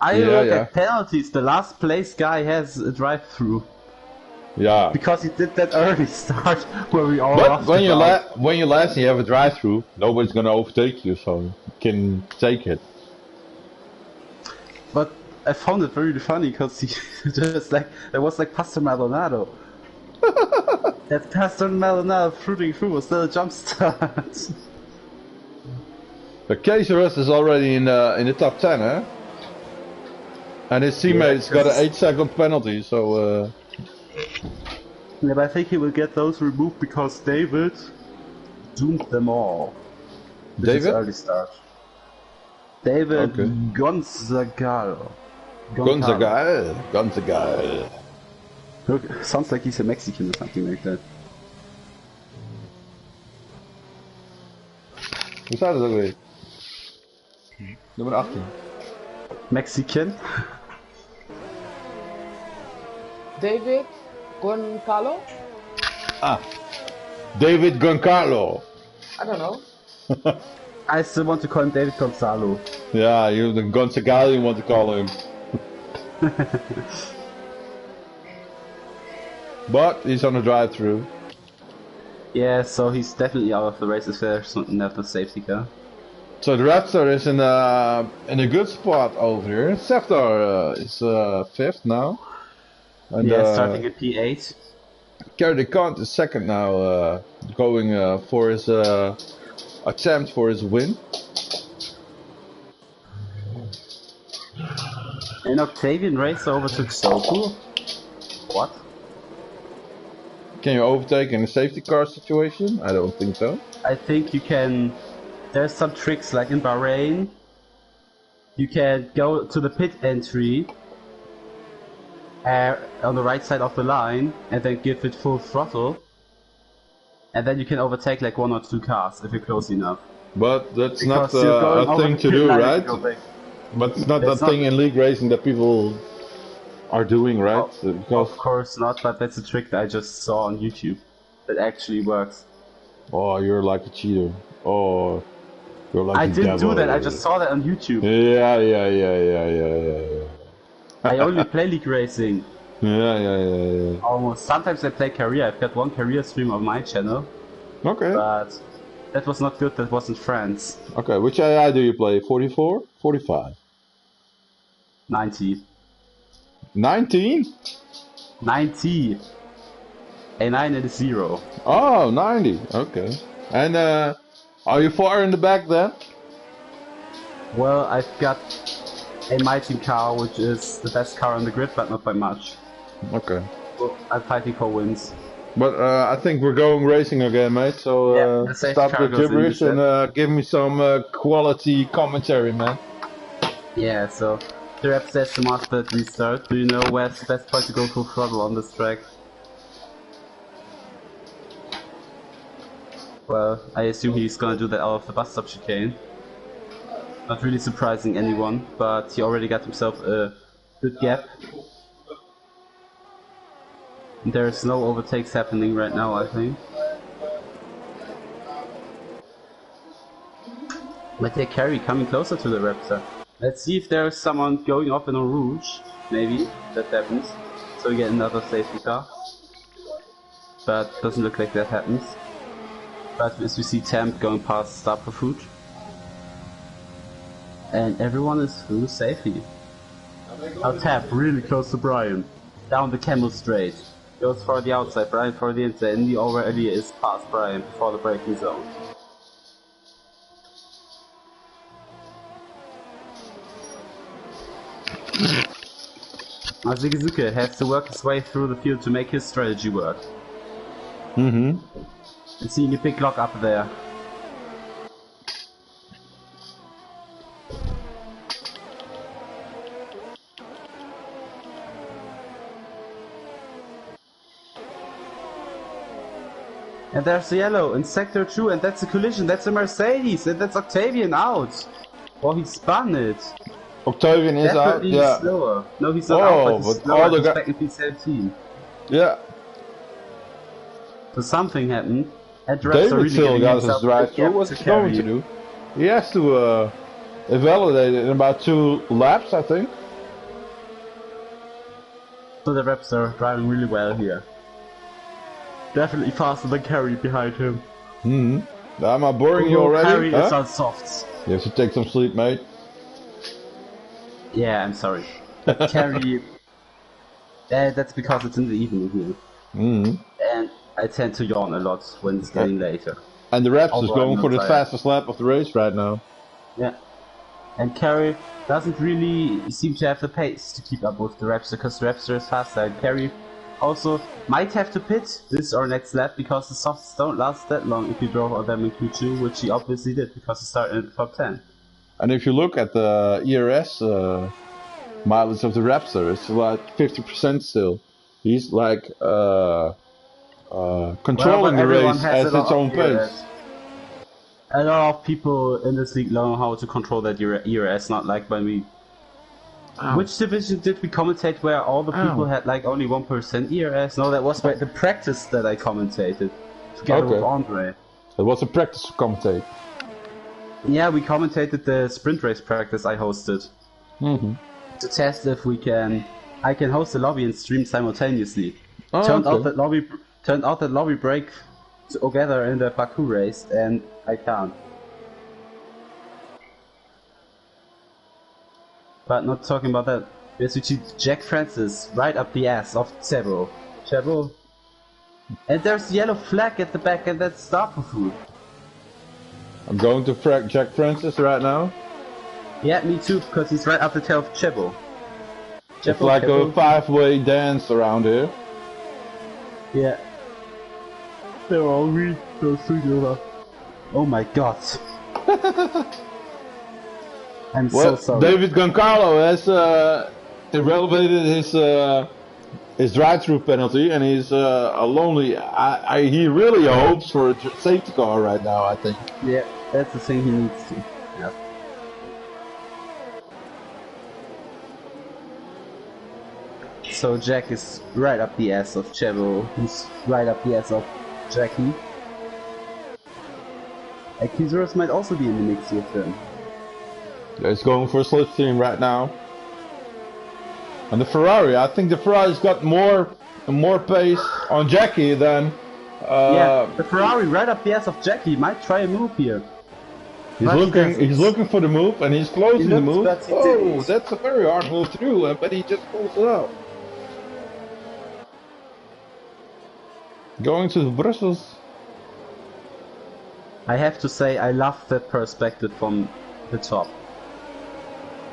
I look at penalties. The last place guy has a drive-through. Yeah. Because he did that early start where we all. But when you last and you have a drive-through, nobody's gonna overtake you, so you can take it. But I found it very funny because he just like there was like Pastor Maldonado. That Pastor Maldonado fruiting through was still a jump start. But Caceres is already in the top 10, eh? And his teammates got an 8-second penalty, so. Yeah, but I think he will get those removed because David doomed them all. David? Early start. David Gonzagal. Gonzagal. Look, sounds like he's a Mexican or something like that. Hoe staat het ook weer? Nummer 18. Mexican? David Goncalo? Ah. David Goncalo. I don't know. I still want to call him David Gonzalo. Yeah, you the Gonzagal you want to call him. But he's on a drive-through. Yeah, so he's definitely out of the race if there's not a safety car. So the Raptor is in a good spot over here. Seftar is 5th now. And, yeah, starting at P8. Gary Kant is second now, going for his attempt for his win. An Octavian racer overtook Soku? What? Can you overtake in a safety car situation? I don't think so. I think you can. There's some tricks like in Bahrain. You can go to the pit entry on the right side of the line and then give it full throttle. And then you can overtake like 1 or 2 cars if you're close enough. But that's Because not you're going a over thing the to pit do, line if right? you go back. But it's not That's that thing in league racing that people are doing, right? Because Of course not, but that's a trick that I just saw on YouTube that actually works. oh, you're like a cheater. Oh, you're like I the didn't do devil. that, I just saw that on YouTube. Yeah. I only play league racing. Yeah. Almost. Sometimes I play career. I've got one career stream on my channel, Okay. but that was not good. That was in France. Okay, which AI do you play? 44? 45? 90. 19? 90. A 9 and a 0. Oh, 90. Okay. And are you far in the back then? Well, I've got a mighty car, which is the best car on the grid, but not by much. Okay. Well, I'm fighting for wins. But I think we're going racing again, mate. So Yeah, the safety stop car the goes in gibberish the and give me some quality commentary, man. Yeah, so the rep says the master at restart. Do you know where's the best point to go full throttle on this track? Well, I assume he's gonna do that out of the bus stop chicane. Not really surprising anyone, but he already got himself a good gap. There's no overtakes happening right now, I think. But they carry coming closer to the Raptor. Let's see if there's someone going off in a Rouge. Maybe that happens. So we get another safety car. But doesn't look like that happens. But as we see Temp going past Stop for Food. And everyone is through safely. Now Temp really close to Brian. Down the camel straight. Goes for the outside, Brian for the inside, and he already is past Brian before the braking zone. Azikizuke has to work his way through the field to make his strategy work. Mm-hmm. And seeing a big lock up there. And there's the yellow in sector 2, and that's a collision, that's a Mercedes, and that's Octavian out. Oh, he spun it. Octavian is out, Definitely yeah. slower. No, he's not Oh, out, but he's but slower all the he's guy- back in P17. Yeah. So something happened. And David really still getting got himself his drive a through. gap What's to he going carry. to do? He has to invalidate it in about 2 laps, I think. So the reps are driving really well here. Definitely faster than Carey behind him. Mm-hmm. Am I boring you already? Carey is Huh? on softs. You have to take some sleep, mate. Yeah, I'm sorry. Carey... that's because it's in the evening here. Mm-hmm. And I tend to yawn a lot when it's getting later. And the Raps is Although going I'm for not the tired. fastest lap of the race right now. Yeah. And Carey doesn't really seem to have the pace to keep up with the Raptor, because the Raptor is faster. And Carey also might have to pit this or next lap, because the softs don't last that long if you drove on them in Q2, which he obviously did because he started in the top 10. And if you look at the ERS mileage of the Raptor, it's like 50% still. He's like controlling the race at its own pace. A lot of people in this league know how to control that ERS, not like when we... Ow. Which division did we commentate where all the people had like only 1% ERS? No, that was by the practice that I commentated together with Andre. It was a practice commentate. Yeah, we commentated the sprint race practice I hosted. Mm-hmm. To test if we can... I can host a lobby and stream simultaneously. Oh, Turned okay. out that lobby break together in the Baku race, and I can't. But not talking about that. Yes, we see Jack Francis right up the ass of Cebo. Cebo, And there's the yellow flag at the back, and that's Starter food. I'm going to Jack Francis right now. Yeah, me too, because he's right up the tail of Chebo. It's like a 5-way dance around here. Yeah. They're all really close together. Oh my god. I'm so sorry. David Giancarlo has irrelevated his drive-through penalty, and he's lonely. He really hopes for a safety car right now, I think. Yeah, that's the thing he needs to. Yeah. So Jack is right up the ass of Chebo, who's right up the ass of Jackie. Akizuras might also be in the mix with him. He's going for a slipstream right now. And the Ferrari, I think the Ferrari's got more pace on Jackie than... yeah, the Ferrari right up the ass of Jackie might try a move here. He's looking for the move, and he's closing the move. Oh, that's a very hard move to do, but he just pulls it out. Going to Brussels. I have to say, I love that perspective from the top.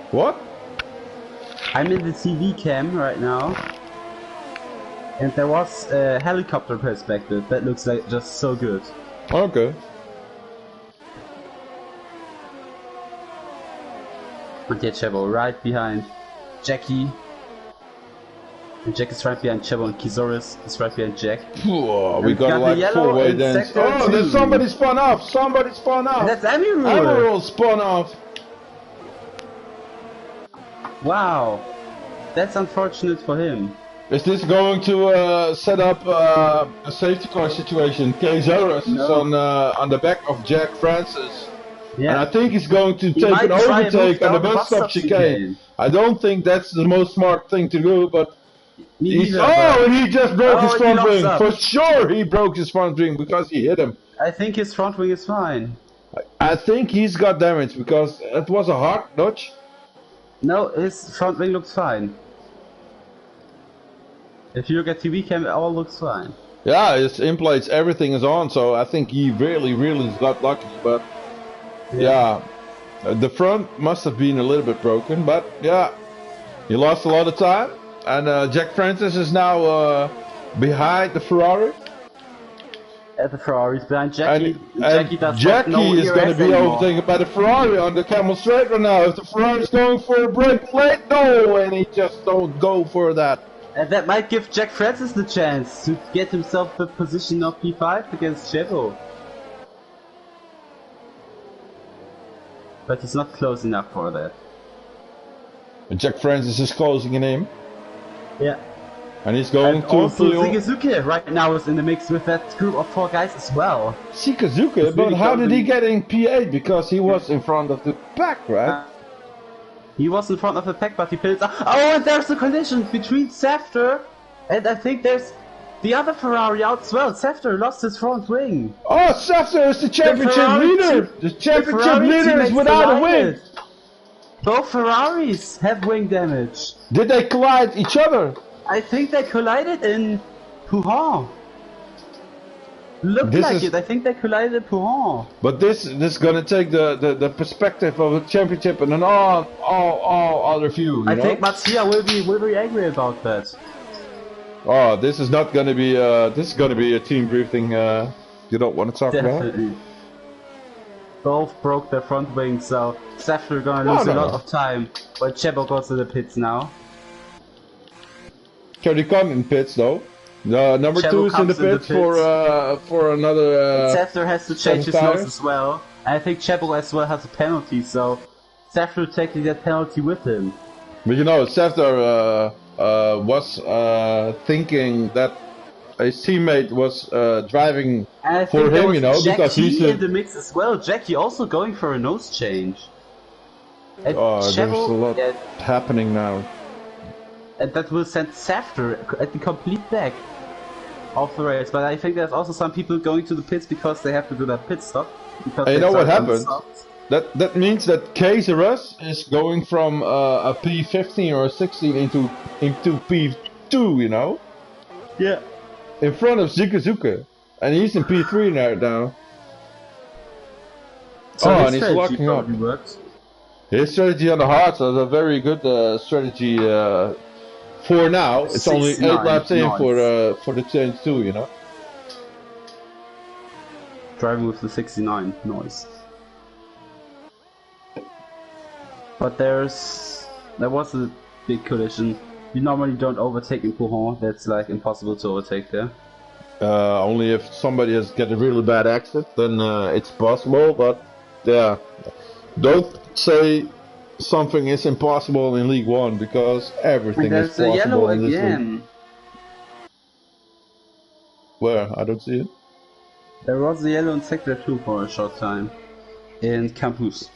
What? I'm in the TV cam right now, and there was a helicopter perspective that looks like just so good. Okay. And yeah, Chebo right behind Jackie. And Jack is right behind Chebo, and Kizoris is right behind Jack. Whoa, we got like 4-way dance. Oh, there's somebody spun off! Somebody spun off! And that's Emerald! Emerald spun off! Wow. That's unfortunate for him. Is this going to set up a safety car situation? Kizoris is on the back of Jack Francis. Yeah. And I think he's going to take an overtake on the bus stop chicane. I don't think that's the most smart thing to do, but... and he just broke his front wing. For sure he broke his front wing because he hit him. I think his front wing is fine. I think he's got damage because it was a hard notch. No, his front wing looks fine. If you look at TV cam, it all looks fine. Yeah, his implates, everything is on, so I think he really got lucky, but... yeah, the front must have been a little bit broken, but yeah, he lost a lot of time. And Jack Francis is now behind the Ferrari. The Ferrari's behind Jackie. Jackie is going to be overtaken by the Ferrari on the Camel Straight right now. If the Ferrari's going for a break late, no, and he just don't go for that. And that might give Jack Francis the chance to get himself the position of P5 against Chebo. But he's not close enough for that. And Jack Francis is closing in him. Yeah. And he's going to also Shikazuke right now is in the mix with that group of 4 guys as well. Shikazuke? But how did he get in P8? Because he was in front of the pack, right? He was in front of the pack, but he pilled out. Oh, and there's a collision between Safter and I think there's the other Ferrari out as well. Safter lost his front wing. Oh, Safter is the championship leader! The championship leader is without a wing! Both Ferraris have wing damage. Did they collide each other? I think they collided in Pouhon. Looked like it. I think they collided in Pouhon. But this is gonna take the perspective of the championship and an all other view. I think Matsuya will be angry about that. Oh, this is not gonna be this is gonna be a team briefing you don't want to talk about. Both broke their front wings, so Safter gonna lose a lot of time. But Chebo goes to the pits now. Carry Con in pits though. Number Chebo 2 is in the pits for another. Safter has to change his nose as well. And I think Chebo as well has a penalty, so Safter taking that penalty with him. But you know, Safter was thinking that his teammate was driving for him, you know, because he's in the mix as well. Jackie also going for a nose change. And there's a lot happening now. And that will send Safter at the complete back of the race. But I think there's also some people going to the pits because they have to do that pit stop. And you know what happened? That means that Kazarus is going from a P15 or a 16 into P2, you know? Yeah. in front of Zuka, and he's in P3 now. So and he's locking up. Works. His strategy on the hards is a very good strategy for now. It's only 8 laps in for the change too, you know. Driving with the 69, nice. But there was a big collision. You normally don't overtake in Pouhon. That's like impossible to overtake there. Only if somebody has got a really bad accident, then it's possible. But yeah, don't say something is impossible in League 1 because everything is possible. There's a yellow in this again. league. Where? I don't see it. There was a yellow in Sector 2 for a short time in Campus.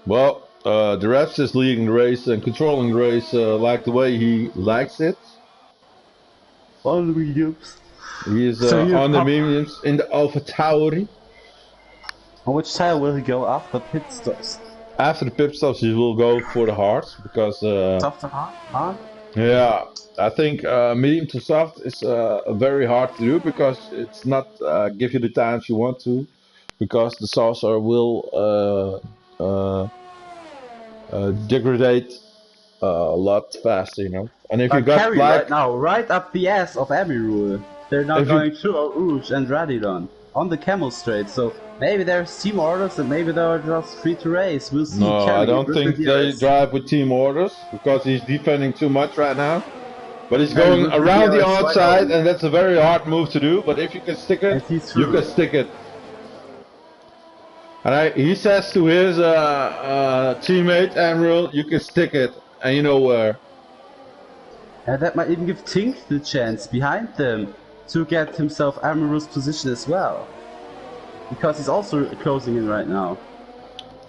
Well, the refs is leading the race and controlling the race like the way he likes it. On the mediums. He is on the mediums in the Alpha Tauri. On which tire will he go after pit stops? After the pit stops, he will go for the hards because. Soft to hard? Yeah, I think medium to soft is very hard to do because it's not give you the times you want to, because the saucer will degrade a lot faster, you know. And if you got Carry like right now, right up the ass of every rule. They're now going through Eau Rouge and Radidon on the Camel Straight, so maybe there's team orders and maybe they're just free to race. We'll see. No, Carry I don't think they drive with team orders because he's defending too much right now. But he's going around the outside, and that's a very hard move to do. But if you can stick it, you can stick it. And he says to his teammate Emerald, "You can stick it, and you know where." And that might even give Tink the chance behind them to get himself Emerald's position as well, because he's also closing in right now.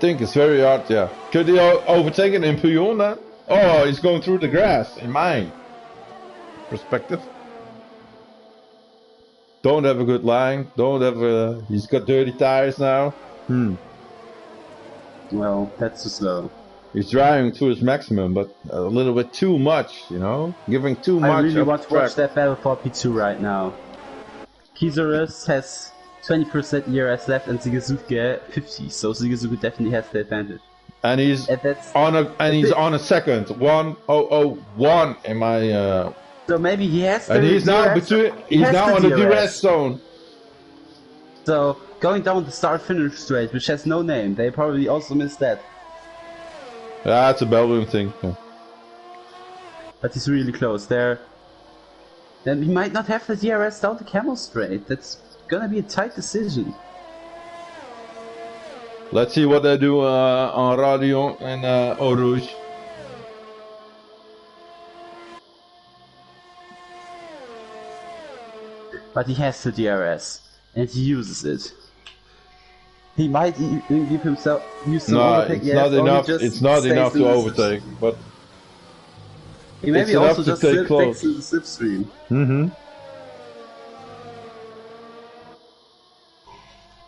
Tink is very hard, yeah. Could he overtake it in Puyon then? Oh, he's going through the grass in mine. Perspective. Don't have a good line. Don't have a. He's got dirty tires now. Well, that's too slow. He's driving to his maximum, but a little bit too much, you know? Giving too much. I really want to track. watch that battle for P2 right now. Kizaris has 20% ERS left and Zigazuke 50, so Zigazuke definitely has the advantage. And he's on a second. 1:001 in my So maybe he has to. And he's now on the DRS zone. So going down the start-finish straight, which has no name, they probably also missed that. Yeah, it's a Belgium thing. Yeah. But he's really close there. Then he might not have the DRS down the Camel Straight. That's gonna be a tight decision. Let's see what they do on Radio and Eau Rouge. But he has the DRS, and he uses it. He might even give himself use to overtake. It's not enough. It's not enough to overtake, but he maybe also just takes the slipstream.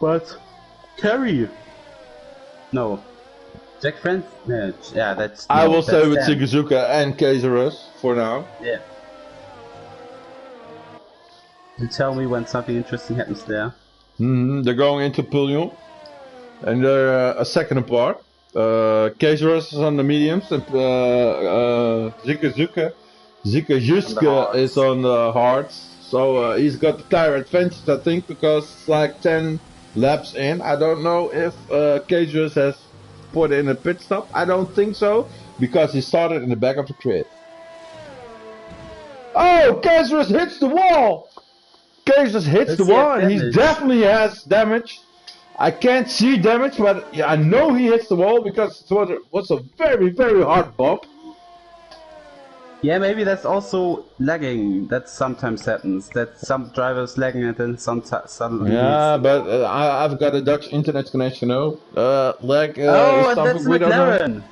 But Terry, no, Jack Friends. Yeah, that's. I will say with Zigazuka and Kazarus for now. Yeah. You tell me when something interesting happens there. They're going into Pullion, and they're a second apart. Kazarus is on the mediums, and Zigazuka is on the hards. So he's got the tire advantage, I think, because it's like 10 laps in. I don't know if Kazarus has put in a pit stop. I don't think so, because he started in the back of the grid. Oh, Kazarus hits the wall! Kazarus hits the wall, and he definitely has damage. I can't see damage, but I know he hits the wall because it was a very, very hard bump. Yeah, maybe that's also lagging. That sometimes happens. That some drivers lagging and then some. Yeah, but I've got a Dutch internet connection. No, lag is something we don't know.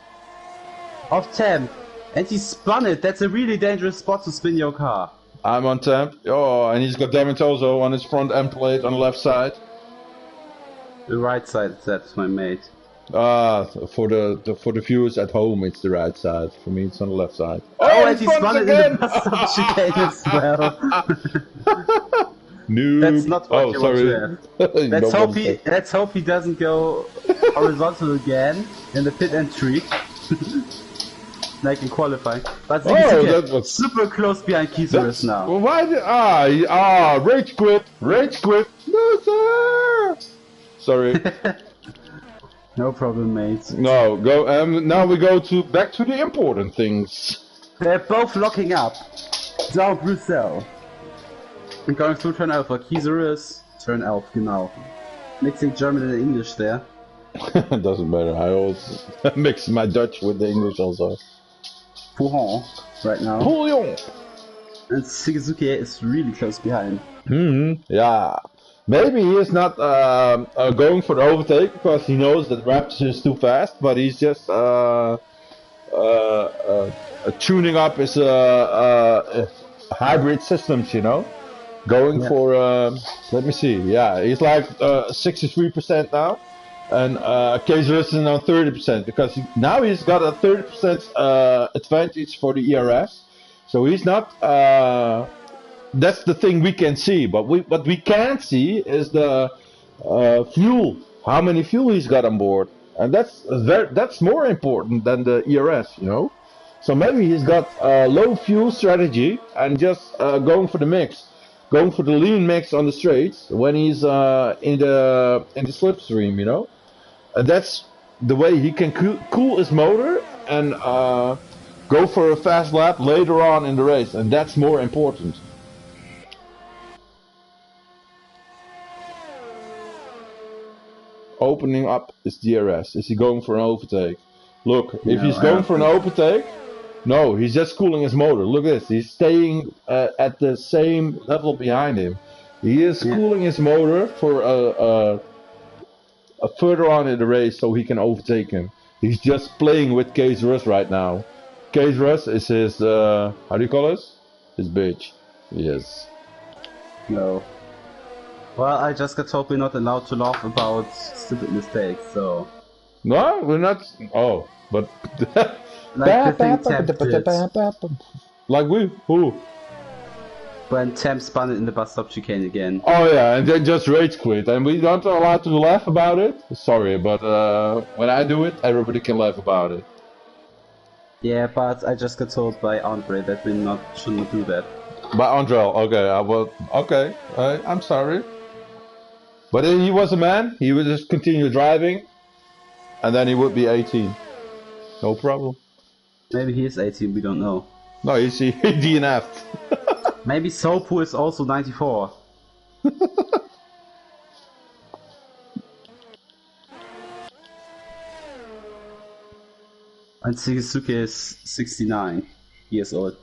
Off temp, and he spun it. That's a really dangerous spot to spin your car. I'm on temp. Oh, and he's got damage also on his front end plate on the left side. The right side, that's my mate. For the viewers at home, it's the right side. For me, it's on the left side. Oh, Oh, he and he spun spun it it in the again! bus stop chicane as well. That's Noob. not what Oh, you want to sorry. have. Let's Nobody hope said. he doesn't go horizontal again in the pit entry. Like in qualifying. But Oh, Ziggy that was. super close behind Kizaris That's. now. Well, why did. Rage quit. Rage quit. Loser! Sorry. No problem, mate. No, go. Now we go to back to the important things. They're both locking up. Down Brussels. And going through Turn Alpha. Kizaris, Turn Alpha, genau. Mixing German and English there. Doesn't matter. I always mix my Dutch with the English also. Pouhon right now. Pouillon. And Shigezuki is really close behind. Yeah. Maybe he is not going for the overtake because he knows that Raptor is too fast, but he's just tuning up his hybrid systems, you know? Going for, let me see, yeah, he's like 63% now. And Case is now 30% because now he's got a 30% advantage for the ERS. So he's not. That's the thing we can see, but what we can't see is the fuel. How many fuel he's got on board, and that's more important than the ERS, you know. So maybe he's got a low fuel strategy and just going for the mix, going for the lean mix on the straights when he's in the slipstream, you know. And that's the way he can cool his motor and go for a fast lap later on in the race, and that's more important. Opening up his DRS. Is he going for an overtake? Look, if he's going for an overtake, no, he's just cooling his motor. Look at this. He's staying at the same level behind him. He is cooling his motor for further on in the race so he can overtake him. He's just playing with Case Russ right now. Case Russ is his, how do you call it? His bitch. Yes. No. Well, I just got told we're not allowed to laugh about stupid mistakes, so... No, we're not. Oh, but... like the thing Temp did. Like we? Who? When Temp spun it in the bus stop chicane again. Oh yeah, and then just rage quit, and we not allowed to laugh about it. Sorry, but when I do it, everybody can laugh about it. Yeah, but I just got told by Andre that we shouldn't do that. By Andre, okay, I'm sorry. But if he was a man, he would just continue driving, and then he would be 18. No problem. Maybe he is 18, we don't know. No, he's DNF'd. Maybe Sopu is also 94. And Shigezuki is 69 years old.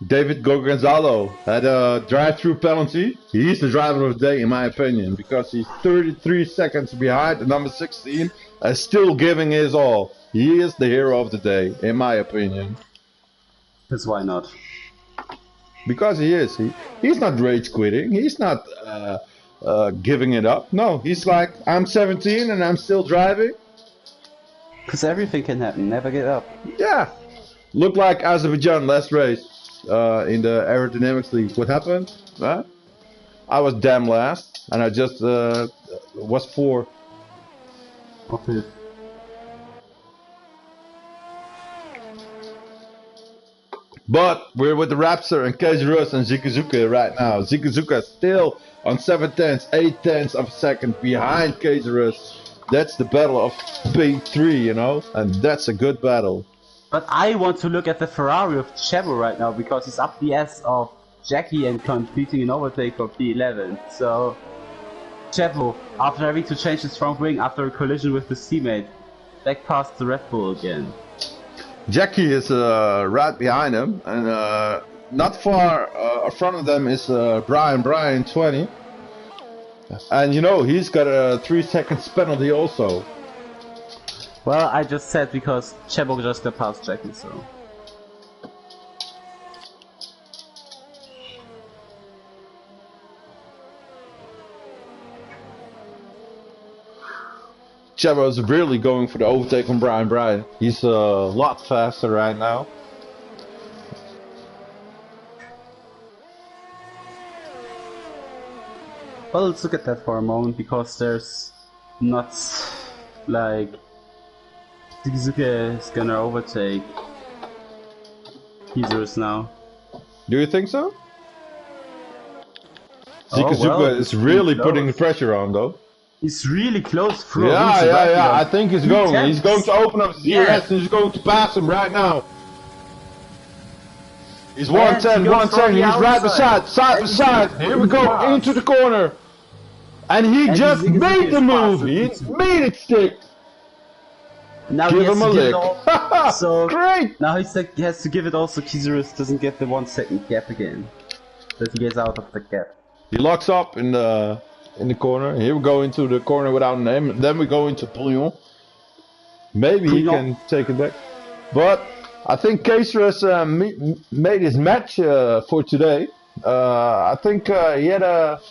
David Gonzalo had a drive-through penalty. He's the driver of the day, in my opinion, because he's 33 seconds behind the number 16 and still giving his all. He is the hero of the day, in my opinion. Because why not? Because he is. He's not rage quitting. He's not giving it up. No, he's like, I'm 17 and I'm still driving. Because everything can happen. Never get up. Yeah. Look like Azerbaijan last race. In the aerodynamics league. What happened? Huh? I was damn last, and I just was 4. Okay. But we're with the Raptor and Case Russ and Zikizuka right now. Zikizuka still on 7/10, 8/10 of a second behind Case Russ. That's the battle of P3, you know, and that's a good battle. But I want to look at the Ferrari of Chebo right now because he's up the ass of Jackie and completing an overtake for P11. So Chebo, after having to change his front wing after a collision with his teammate, back past the Red Bull again. Jackie is right behind him, and not far in front of them is Brian 20. And you know, he's got a 3 seconds penalty also. Well, I just said because Chebo just got past Jackie, so... Chabo's really going for the overtake on Brian. He's a lot faster right now. Well, let's look at that for a moment, because there's not like Zigizuke is gonna overtake Kizurus now. Do you think so? Oh, Zigizuke well, is really close. putting the pressure on though. He's really close through. Yeah. I think he's going. He's going to open up his Yeah. DRS and he's going to pass him right now. He's Yes, 110, he goes 110. from the He's right outside. beside, side by side. Here we go into the corner. And he And just Zigizuke made is the move. faster He too. made it stick. Now Give he has him to a give it lick. all. So Great. now he has to give it also. Kizurus doesn't get the 1 second gap again. That he gets out of the gap. He locks up in the corner. Here we go into the corner without a name. Then we go into Pouillon. Maybe he can take it back. But I think Caceres made his match for today. I think he had a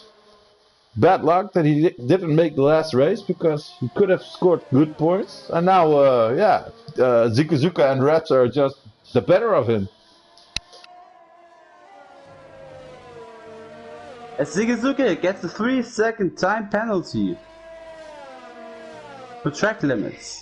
bad luck that he didn't make the last race, because he could have scored good points. And now, Zigizuke and Raps are just the better of him. As Zigizuke gets a 3-second time penalty for track limits.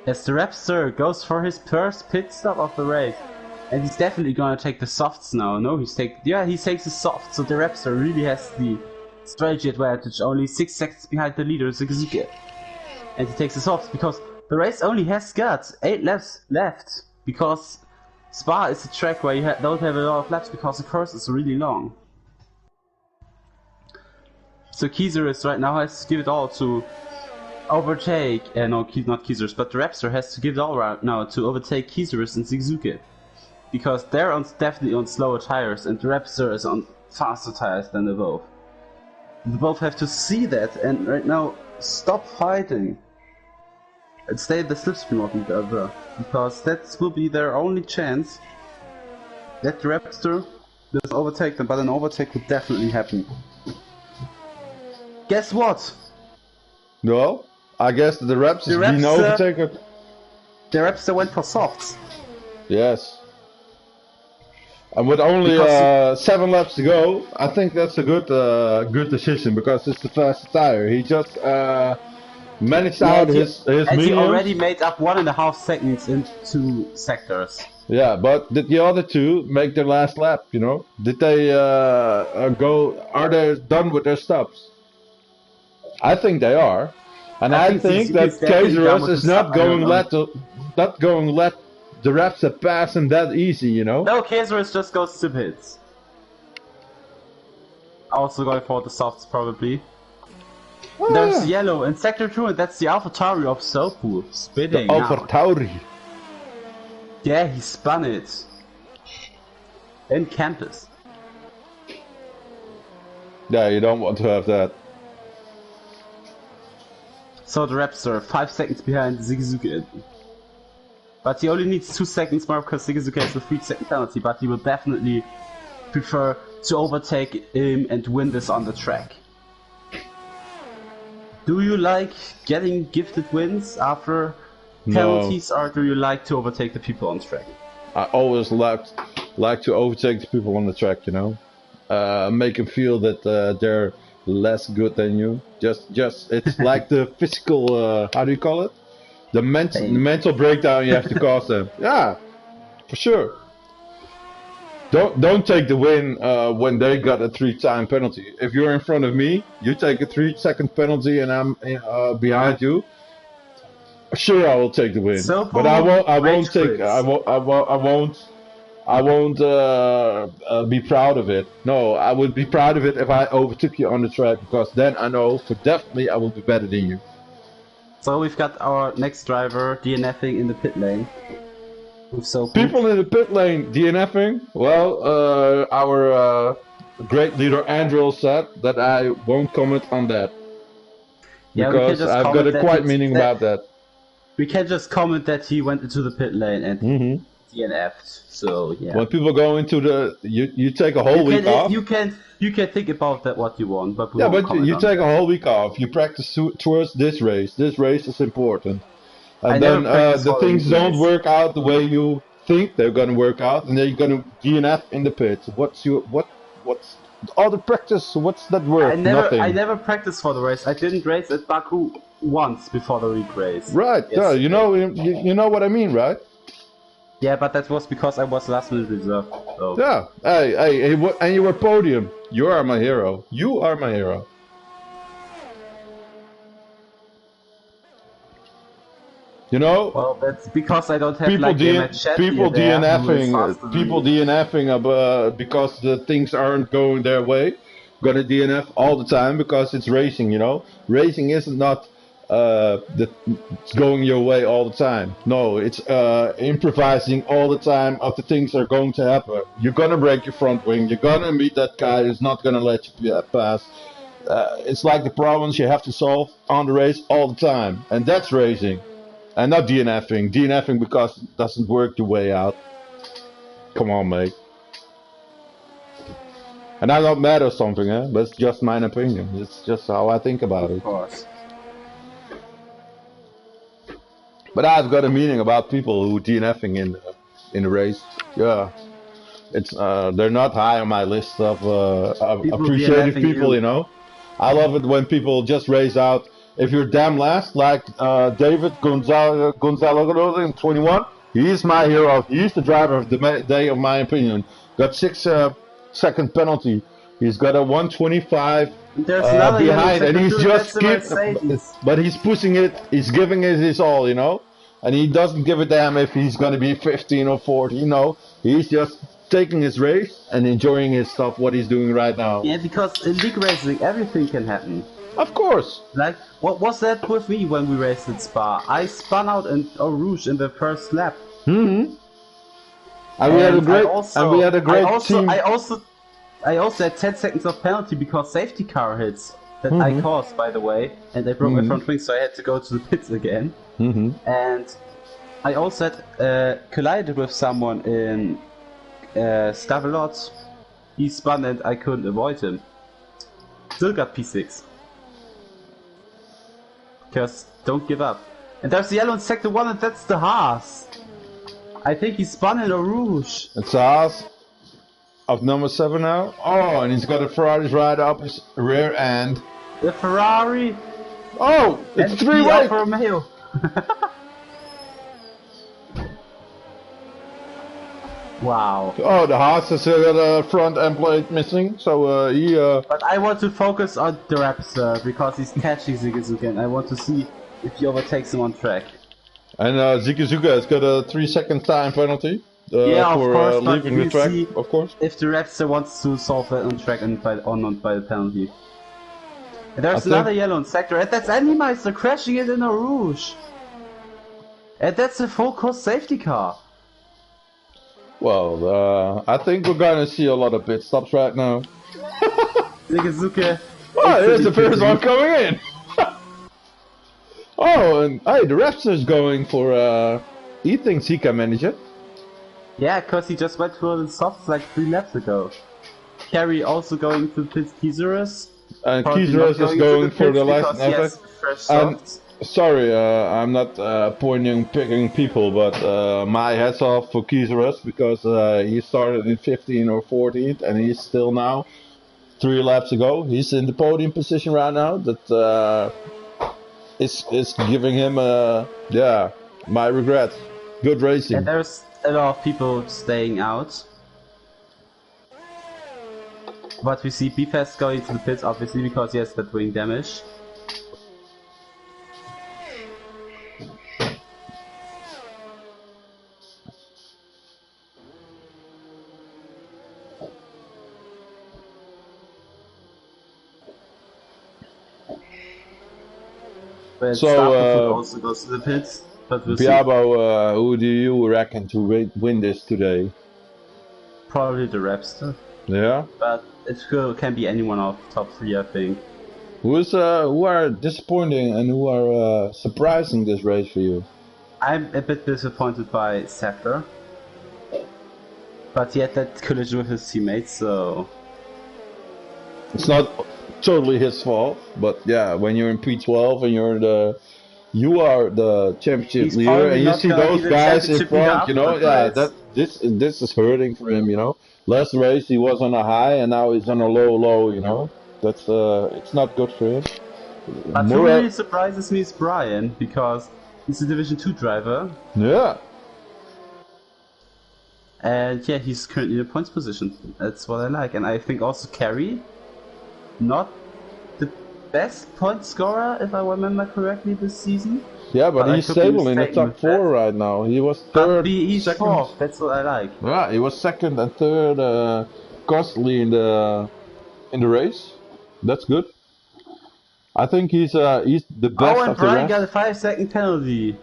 As the Rapster goes for his first pit stop of the race, and he's definitely gonna take the softs now. No, he takes the softs, so the Rapster really has the strategy advantage, only 6 seconds behind the leader, Zigizuke. And he takes the softs because the race only has got 8 laps left, because Spa is a track where you don't have a lot of laps because the course is really long. So Kizurus right now has to give it all to overtake, not Kizurus, but the Raptor has to give it all right now to overtake Kizurus and Zigizuke. Because they're definitely on slower tires and the Raptor is on faster tires than they both. They both have to see that and right now stop fighting and stay in the slipstream of each other. Because that will be their only chance that the Raptor does overtake them, but an overtake would definitely happen. Guess what? No, I guess the Raps is being overtaken. The Raptor went for softs. Yes. And with only 7 laps to go, I think that's a good decision, because it's the fastest tire. He just managed out his medium. And he already made up 1.5 seconds in 2 sectors. Yeah, but did the other two make their last lap, you know? Did they are they done with their stops? I think they are. And I think that Caceres is not going to let the Raptor pass him that easy, you know? No, Caceres just goes to pits. Also going for the softs probably. There's yellow in sector 2, and that's the AlphaTauri of Sopu spinning. The AlphaTauri. Yeah, he spun it. In campus. Yeah, you don't want to have that. So the Raptor 5 seconds behind Zigizuke. But he only needs 2 seconds more because Zigizuke has a 3-second penalty, but he will definitely prefer to overtake him and win this on the track. Do you like getting gifted wins after penalties, or do you like to overtake the people on track? I always like to overtake the people on the track, you know? Make them feel that they're less good than you. Just it's like the physical, how do you call it? The mental breakdown you have to cause them. Yeah, for sure. Don't take the win when they got a 3-time penalty. If you're in front of me, you take a 3-second penalty, and I'm behind you. Sure, I will take the win, So but I won't I won't be proud of it. No, I would be proud of it if I overtook you on the track, because then I know for definitely I will be better than you. So we've got our next driver DNFing in the pit lane. With Sophie. People in the pit lane DNFing. Well, our great leader Andrew said that I won't comment on that. Yeah, because I've got a quiet meaning about that. We can just comment that he went into the pit lane and DNF'd. So yeah. When people go into the, you take a whole week off. You can think about that what you want, but yeah, but you take a whole week off. You practice towards this race. This race is important, and then the things don't work out the way you think they're gonna work out, and then you're gonna DNF in the pits. What's all the practice? What's that worth? Nothing. I never practiced for the race. I didn't race at Baku once before the week race. Right. Yes. Yeah. You know what I mean, right? Yeah, but that was because I was last minute reserve. So. Yeah. Hey, and you were podium. You are my hero. You are my hero. You know? Well, that's because I don't have people like people DNFing because the things aren't going their way. Gonna DNF all the time because it's racing. You know, racing isn't not it's going your way all the time. No, it's improvising all the time of the things that are going to happen. You're gonna break your front wing. You're gonna meet that guy who's not gonna let you pass. It's like the problems you have to solve on the race all the time, and that's racing. And not DNFing. DNFing because it doesn't work your way out. Come on, mate. And I'm not mad or something, but it's just my opinion. It's just how I think about it. Of course. But I've got a meaning about people who DNFing in the race. Yeah. It's they're not high on my list of appreciative people, you know. I love it when people just race out. If you're damn last, like David Gonzalo in 21, he's my hero. He's the driver of the day, of my opinion. Got 6-second penalty. He's got a 125 behind, and he's just but he's pushing it. He's giving it his all, you know. And he doesn't give a damn if he's going to be 15 or 14. No, he's just taking his race and enjoying his stuff. What he's doing right now. Yeah, because in league racing, everything can happen. Of course. Like, what was that with me when we raced at Spa? I spun out in Eau Rouge in the first lap. And we had a great team. I also had 10 seconds of penalty because safety car hits that I caused, by the way, and I broke my front wing, so I had to go to the pits again. And I also had collided with someone in Stavelot. He spun and I couldn't avoid him. Still got P6. Because don't give up. And there's the yellow in sector 1, and that's the Haas. I think he spun in a Rouge. It's the Haas of number 7 now. Oh, and he's got a Ferrari right up his rear end. The Ferrari. Oh, it's 3-way. Alfa Romeo. Wow. Oh, the Haas has got a front end plate missing, so he. But I want to focus on the Raptor because he's catching Zigazuka, and I want to see if he overtakes him on track. And Zigazuka has got a 3-second time penalty yeah, for of course, leaving the track, of course. If the Raptor wants to solve that on track and not by the penalty. And there's another yellow in sector, and that's Animeister crashing it in a Rouge. And that's a full course safety car. Well, I think we're gonna see a lot of pit stops right now. Zigazuka. Oh, here's the first one coming in. Oh, and hey, the Raptor's going for. He thinks he can manage it. Yeah, cause he just went for the softs like 3 laps ago. Carey also going to pit Kizurus. And Kizurus is going for the last effort. Sorry, I'm not picking people, but my hats off for Kizurus because he started in 15 or 14th and he's still now 3 laps ago. He's in the podium position right now. That is giving him my regrets. Good racing. And there's a lot of people staying out. But we see BFest going to the pits obviously because he has that wing damage. But So, Starfleet also goes to the pits. But we'll see. Biabo, who do you reckon to win this today? Probably the Rapster. Yeah. But it can be anyone of top 3, I think. Who are disappointing and who are surprising this race for you? I'm a bit disappointed by Scepter. But he had that collision with his teammates, so... It's not totally his fault, but yeah, when you're in P12 and you are the championship He's leader and you not see gonna those be the guys in championship leader front, you know, after yeah, that race. this is hurting for him, you know. Last race he was on a high and now he's on a low, you know. That's it's not good for him. But who really surprises me is Brian, because he's a Division 2 driver. Yeah. And yeah, he's currently in the points position. That's what I like. And I think also Carey, not the best point scorer, if I remember correctly, this season. Yeah, but he's stable in the top 4 right now. He was third. He's second. 4th, that's what I like. Yeah, he was second and third constantly in the race. That's good. I think he's the best and of the Brian rest. got a 5-second penalty.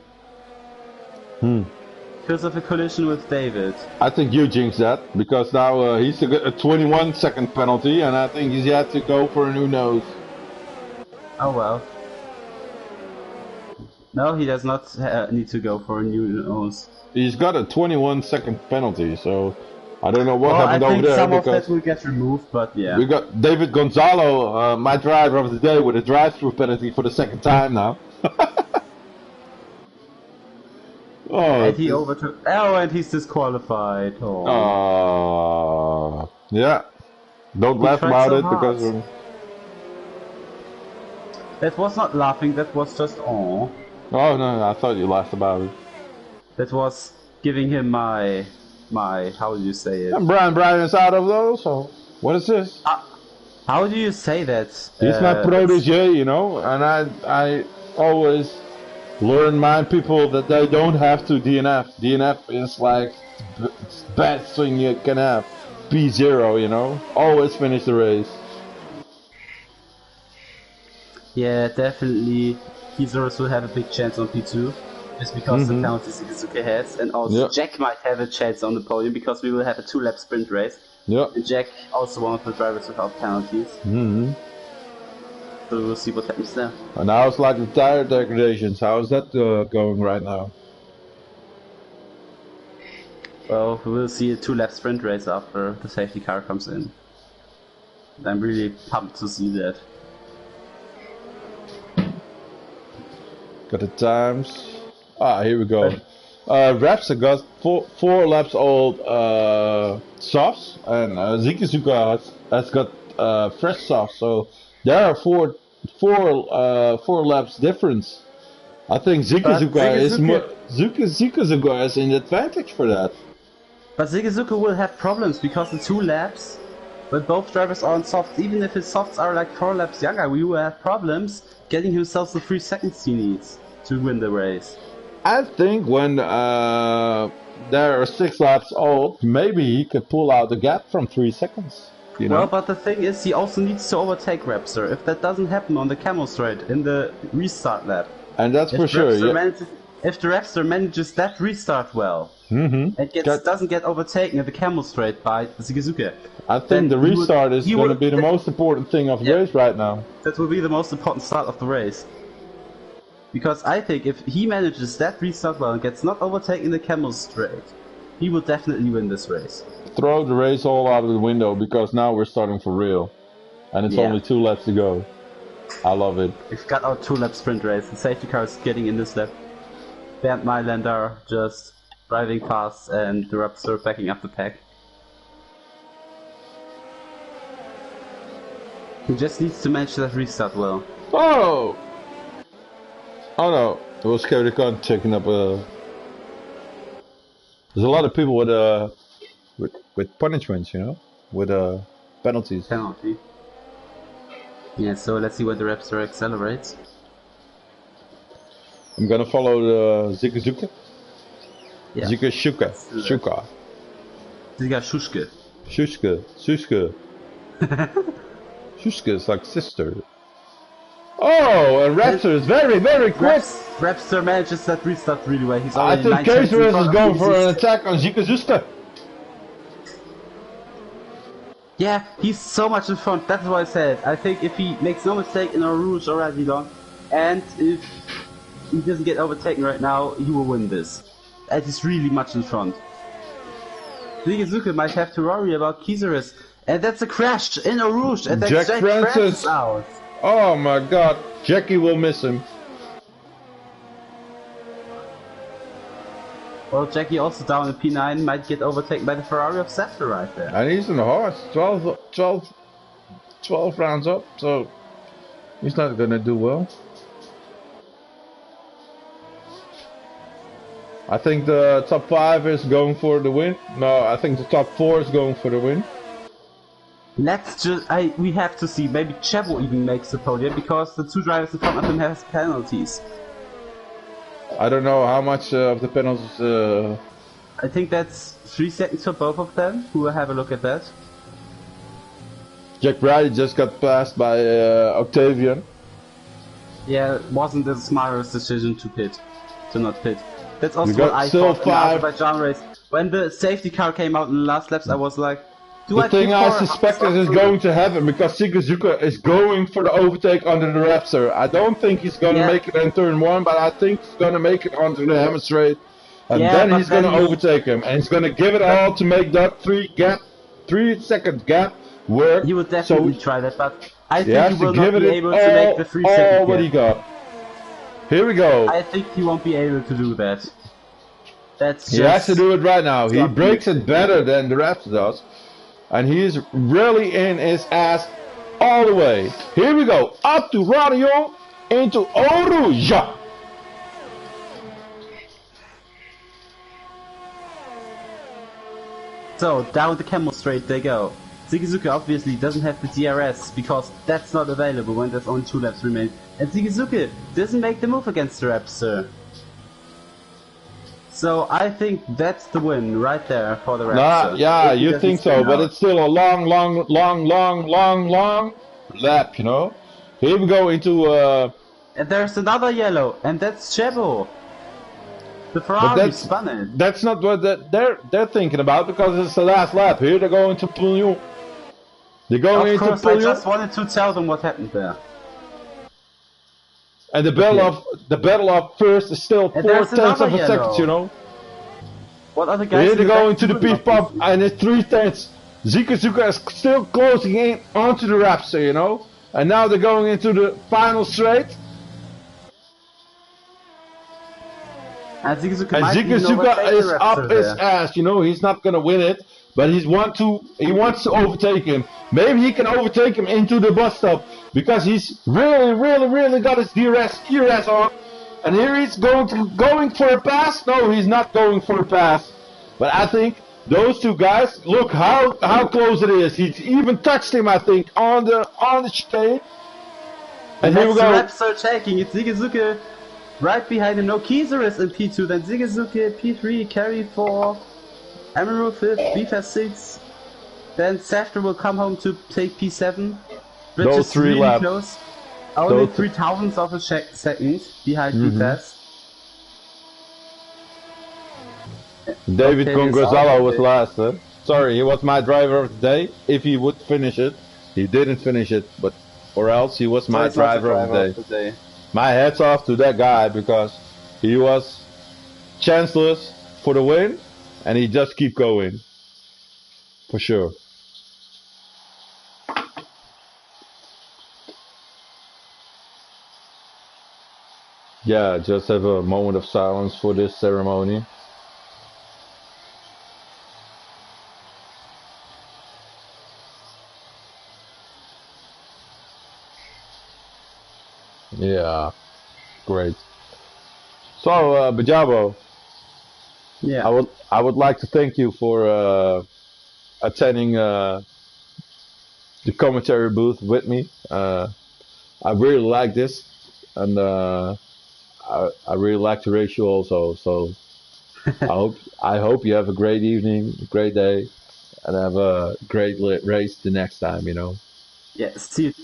Because of a collision with David. I think you jinxed that, because now he's a 21-second penalty, and I think he's had to go for a new nose. Oh well. No, he does not need to go for a new nose. He's got a 21-second penalty, so I don't know what happened over there. I think some of that will get removed, but yeah. We got David Gonzalo, my driver of the day, with a drive-through penalty for the second time now. Oh, and he overtook. Oh, and he's disqualified. Oh. Yeah. Don't laugh about it because. That was not laughing. That was just oh. Oh no! I thought you laughed about it. That was giving him my how do you say it? And Brian is out of those. So what is this? How do you say that? He's my protege, you know, and I always learn my people that they don't have to DNF. DNF is like the best thing you can have. P0, you know, always finish the race. Yeah, definitely. P0 will have a big chance on P2, just because the penalty Suzuki has, and also Jack might have a chance on the podium because we will have a 2-lap sprint race. Yeah. And Jack also one of the drivers without penalties. So we'll see what happens there. And how's like the tire degradations? How is that going right now? Well, we will see a 2-lap sprint race after the safety car comes in. And I'm really pumped to see that. Got the times. Here we go. Rapster got four laps old softs, and Zikizuka has got fresh softs. So there are four laps difference. I think Zikizuka is in advantage for that. But Zikizuka will have problems because the 2 laps, when both drivers are on softs, even if his softs are like 4 laps younger, we will have problems getting himself the 3 seconds he needs to win the race. I think when there are 6 laps old, maybe he could pull out the gap from 3 seconds. You know? Well, but the thing is, he also needs to overtake Rapster. If that doesn't happen on the Camel Straight in the restart lap, and that's for sure. If the Rapster manages that restart well, and doesn't get overtaken at the Camel Straight by Zikizuka, I think the restart is going to be the most important thing of the race right now. That will be the most important start of the race. Because I think if he manages that restart well and gets not overtaken in the Camel Straight, he will definitely win this race. Throw the race all out of the window because now we're starting for real. And it's only 2 laps to go. I love it. We've got our 2-lap sprint race. The safety car is getting in this lap. Bernd Mailänder just driving fast and the Raptor backing up the pack. He just needs to manage that restart well. Oh! Oh no, it was Kevin Khan taking up a... There's a lot of people with punishments, you know? With penalties. Penalty. Yeah, so let's see when the Raptor accelerates. I'm gonna follow the Zikizuka. Yeah. Zikashuka. Shuka. Zikashushke. Shushke. Shushke is like sister. Oh, and Raptor is very, very quick. Raptor manages that restart really well. He's I already think 9 seconds in Caserus front is of going for an Easy's. attack on Zikazuska. Yeah, he's so much in front. That's what I said. I think if he makes no mistake in our rules already long, and if he doesn't get overtaken right now, he will win this. And he's really much in front. Zigazuka might have to worry about Kizaris. And that's a crash in a Rouge, and then Jack Jack Francis out. Oh my god, Jackie will miss him. Well, Jackie also down in P9 might get overtaken by the Ferrari of Sefter right there. And he's in the horse, 12 rounds up, so he's not gonna do well. I think the top 5 is going for the win. No, I think the top 4 is going for the win. Let's just, we have to see, maybe Chebo even makes the podium, because the 2 drivers in front of him have penalties. I don't know how much of the penalties... I think that's 3 seconds for both of them, who will have a look at that. Jack Brady just got passed by Octavian. Yeah, it wasn't the smartest decision to not pit. That's also got what I still thought in the 5. Azerbaijan race. When the safety car came out in the last laps, I was like, The thing I suspect is going to happen because Zikazuka is going for the overtake under the Raptor. I don't think he's going to make it in turn 1, but I think he's going to make it onto the hammer straight. And then he's going to overtake him. And he's going to give it all to make that 3-second gap work. He would definitely try that, but I think he he will not be able to make the 3 all second what gap. he got. Here we go. I think he won't be able to do that. He has to do it right now. He breaks it better than the Raptor does. And he's really in his ass all the way. Here we go. Up to Radio into Oruja. So, down the camel straight they go. Zikazuka obviously doesn't have the DRS because that's not available when there's only 2 laps remaining. And Zikazuka doesn't make the move against the Raptor. So I think that's the win right there for the Raptor. Yeah, you think so, but it's still a long lap, you know. Here we go into and there's another yellow, and that's Chebo. The Ferrari spun it. That's not what they're thinking about because it's the last lap. Here they're going to Pouillon. They're going into Pouillon. I just wanted to tell them what happened there. And the battle of first is still 4/10 of a second, you know. What other guys? Here they go into the pit pop, and it's 3/10. Zikazuka is still closing in onto the Raptor, you know. And now they're going into the final straight. And Zikazuka is up his ass, you know. He's not gonna win it, but he wants to overtake him. Maybe he can overtake him into the bus stop because he's really got his DRS on. And here he's going for a pass. No, he's not going for a pass. But I think those 2 guys, look how close it is. He's even touched him, I think, on the chicane. And here we go. Laps are taking. It's Zikazuka right behind him. No, Kizaris in P2. Then Zikazuka P3, Carry 4, Emerald 5th, Beefas 6. Then Safter will come home to take P7. Which is 3 really laps. close. Only 0.003 of a second behind Beefas. David Gonzalo was last. Sorry, he was my driver of the day. If he would finish it, he didn't finish it, but or else he was my driver of the day. My hats off to that guy because he was chanceless for the win, and he just keep going. For sure. Yeah, just have a moment of silence for this ceremony. Yeah, great. So, Bajabo, yeah, I would like to thank you for attending the commentary booth with me. I really like this, and I really like the ratio also. So I hope you have a great evening, a great day, and have a great race the next time. You know. Yeah. See you.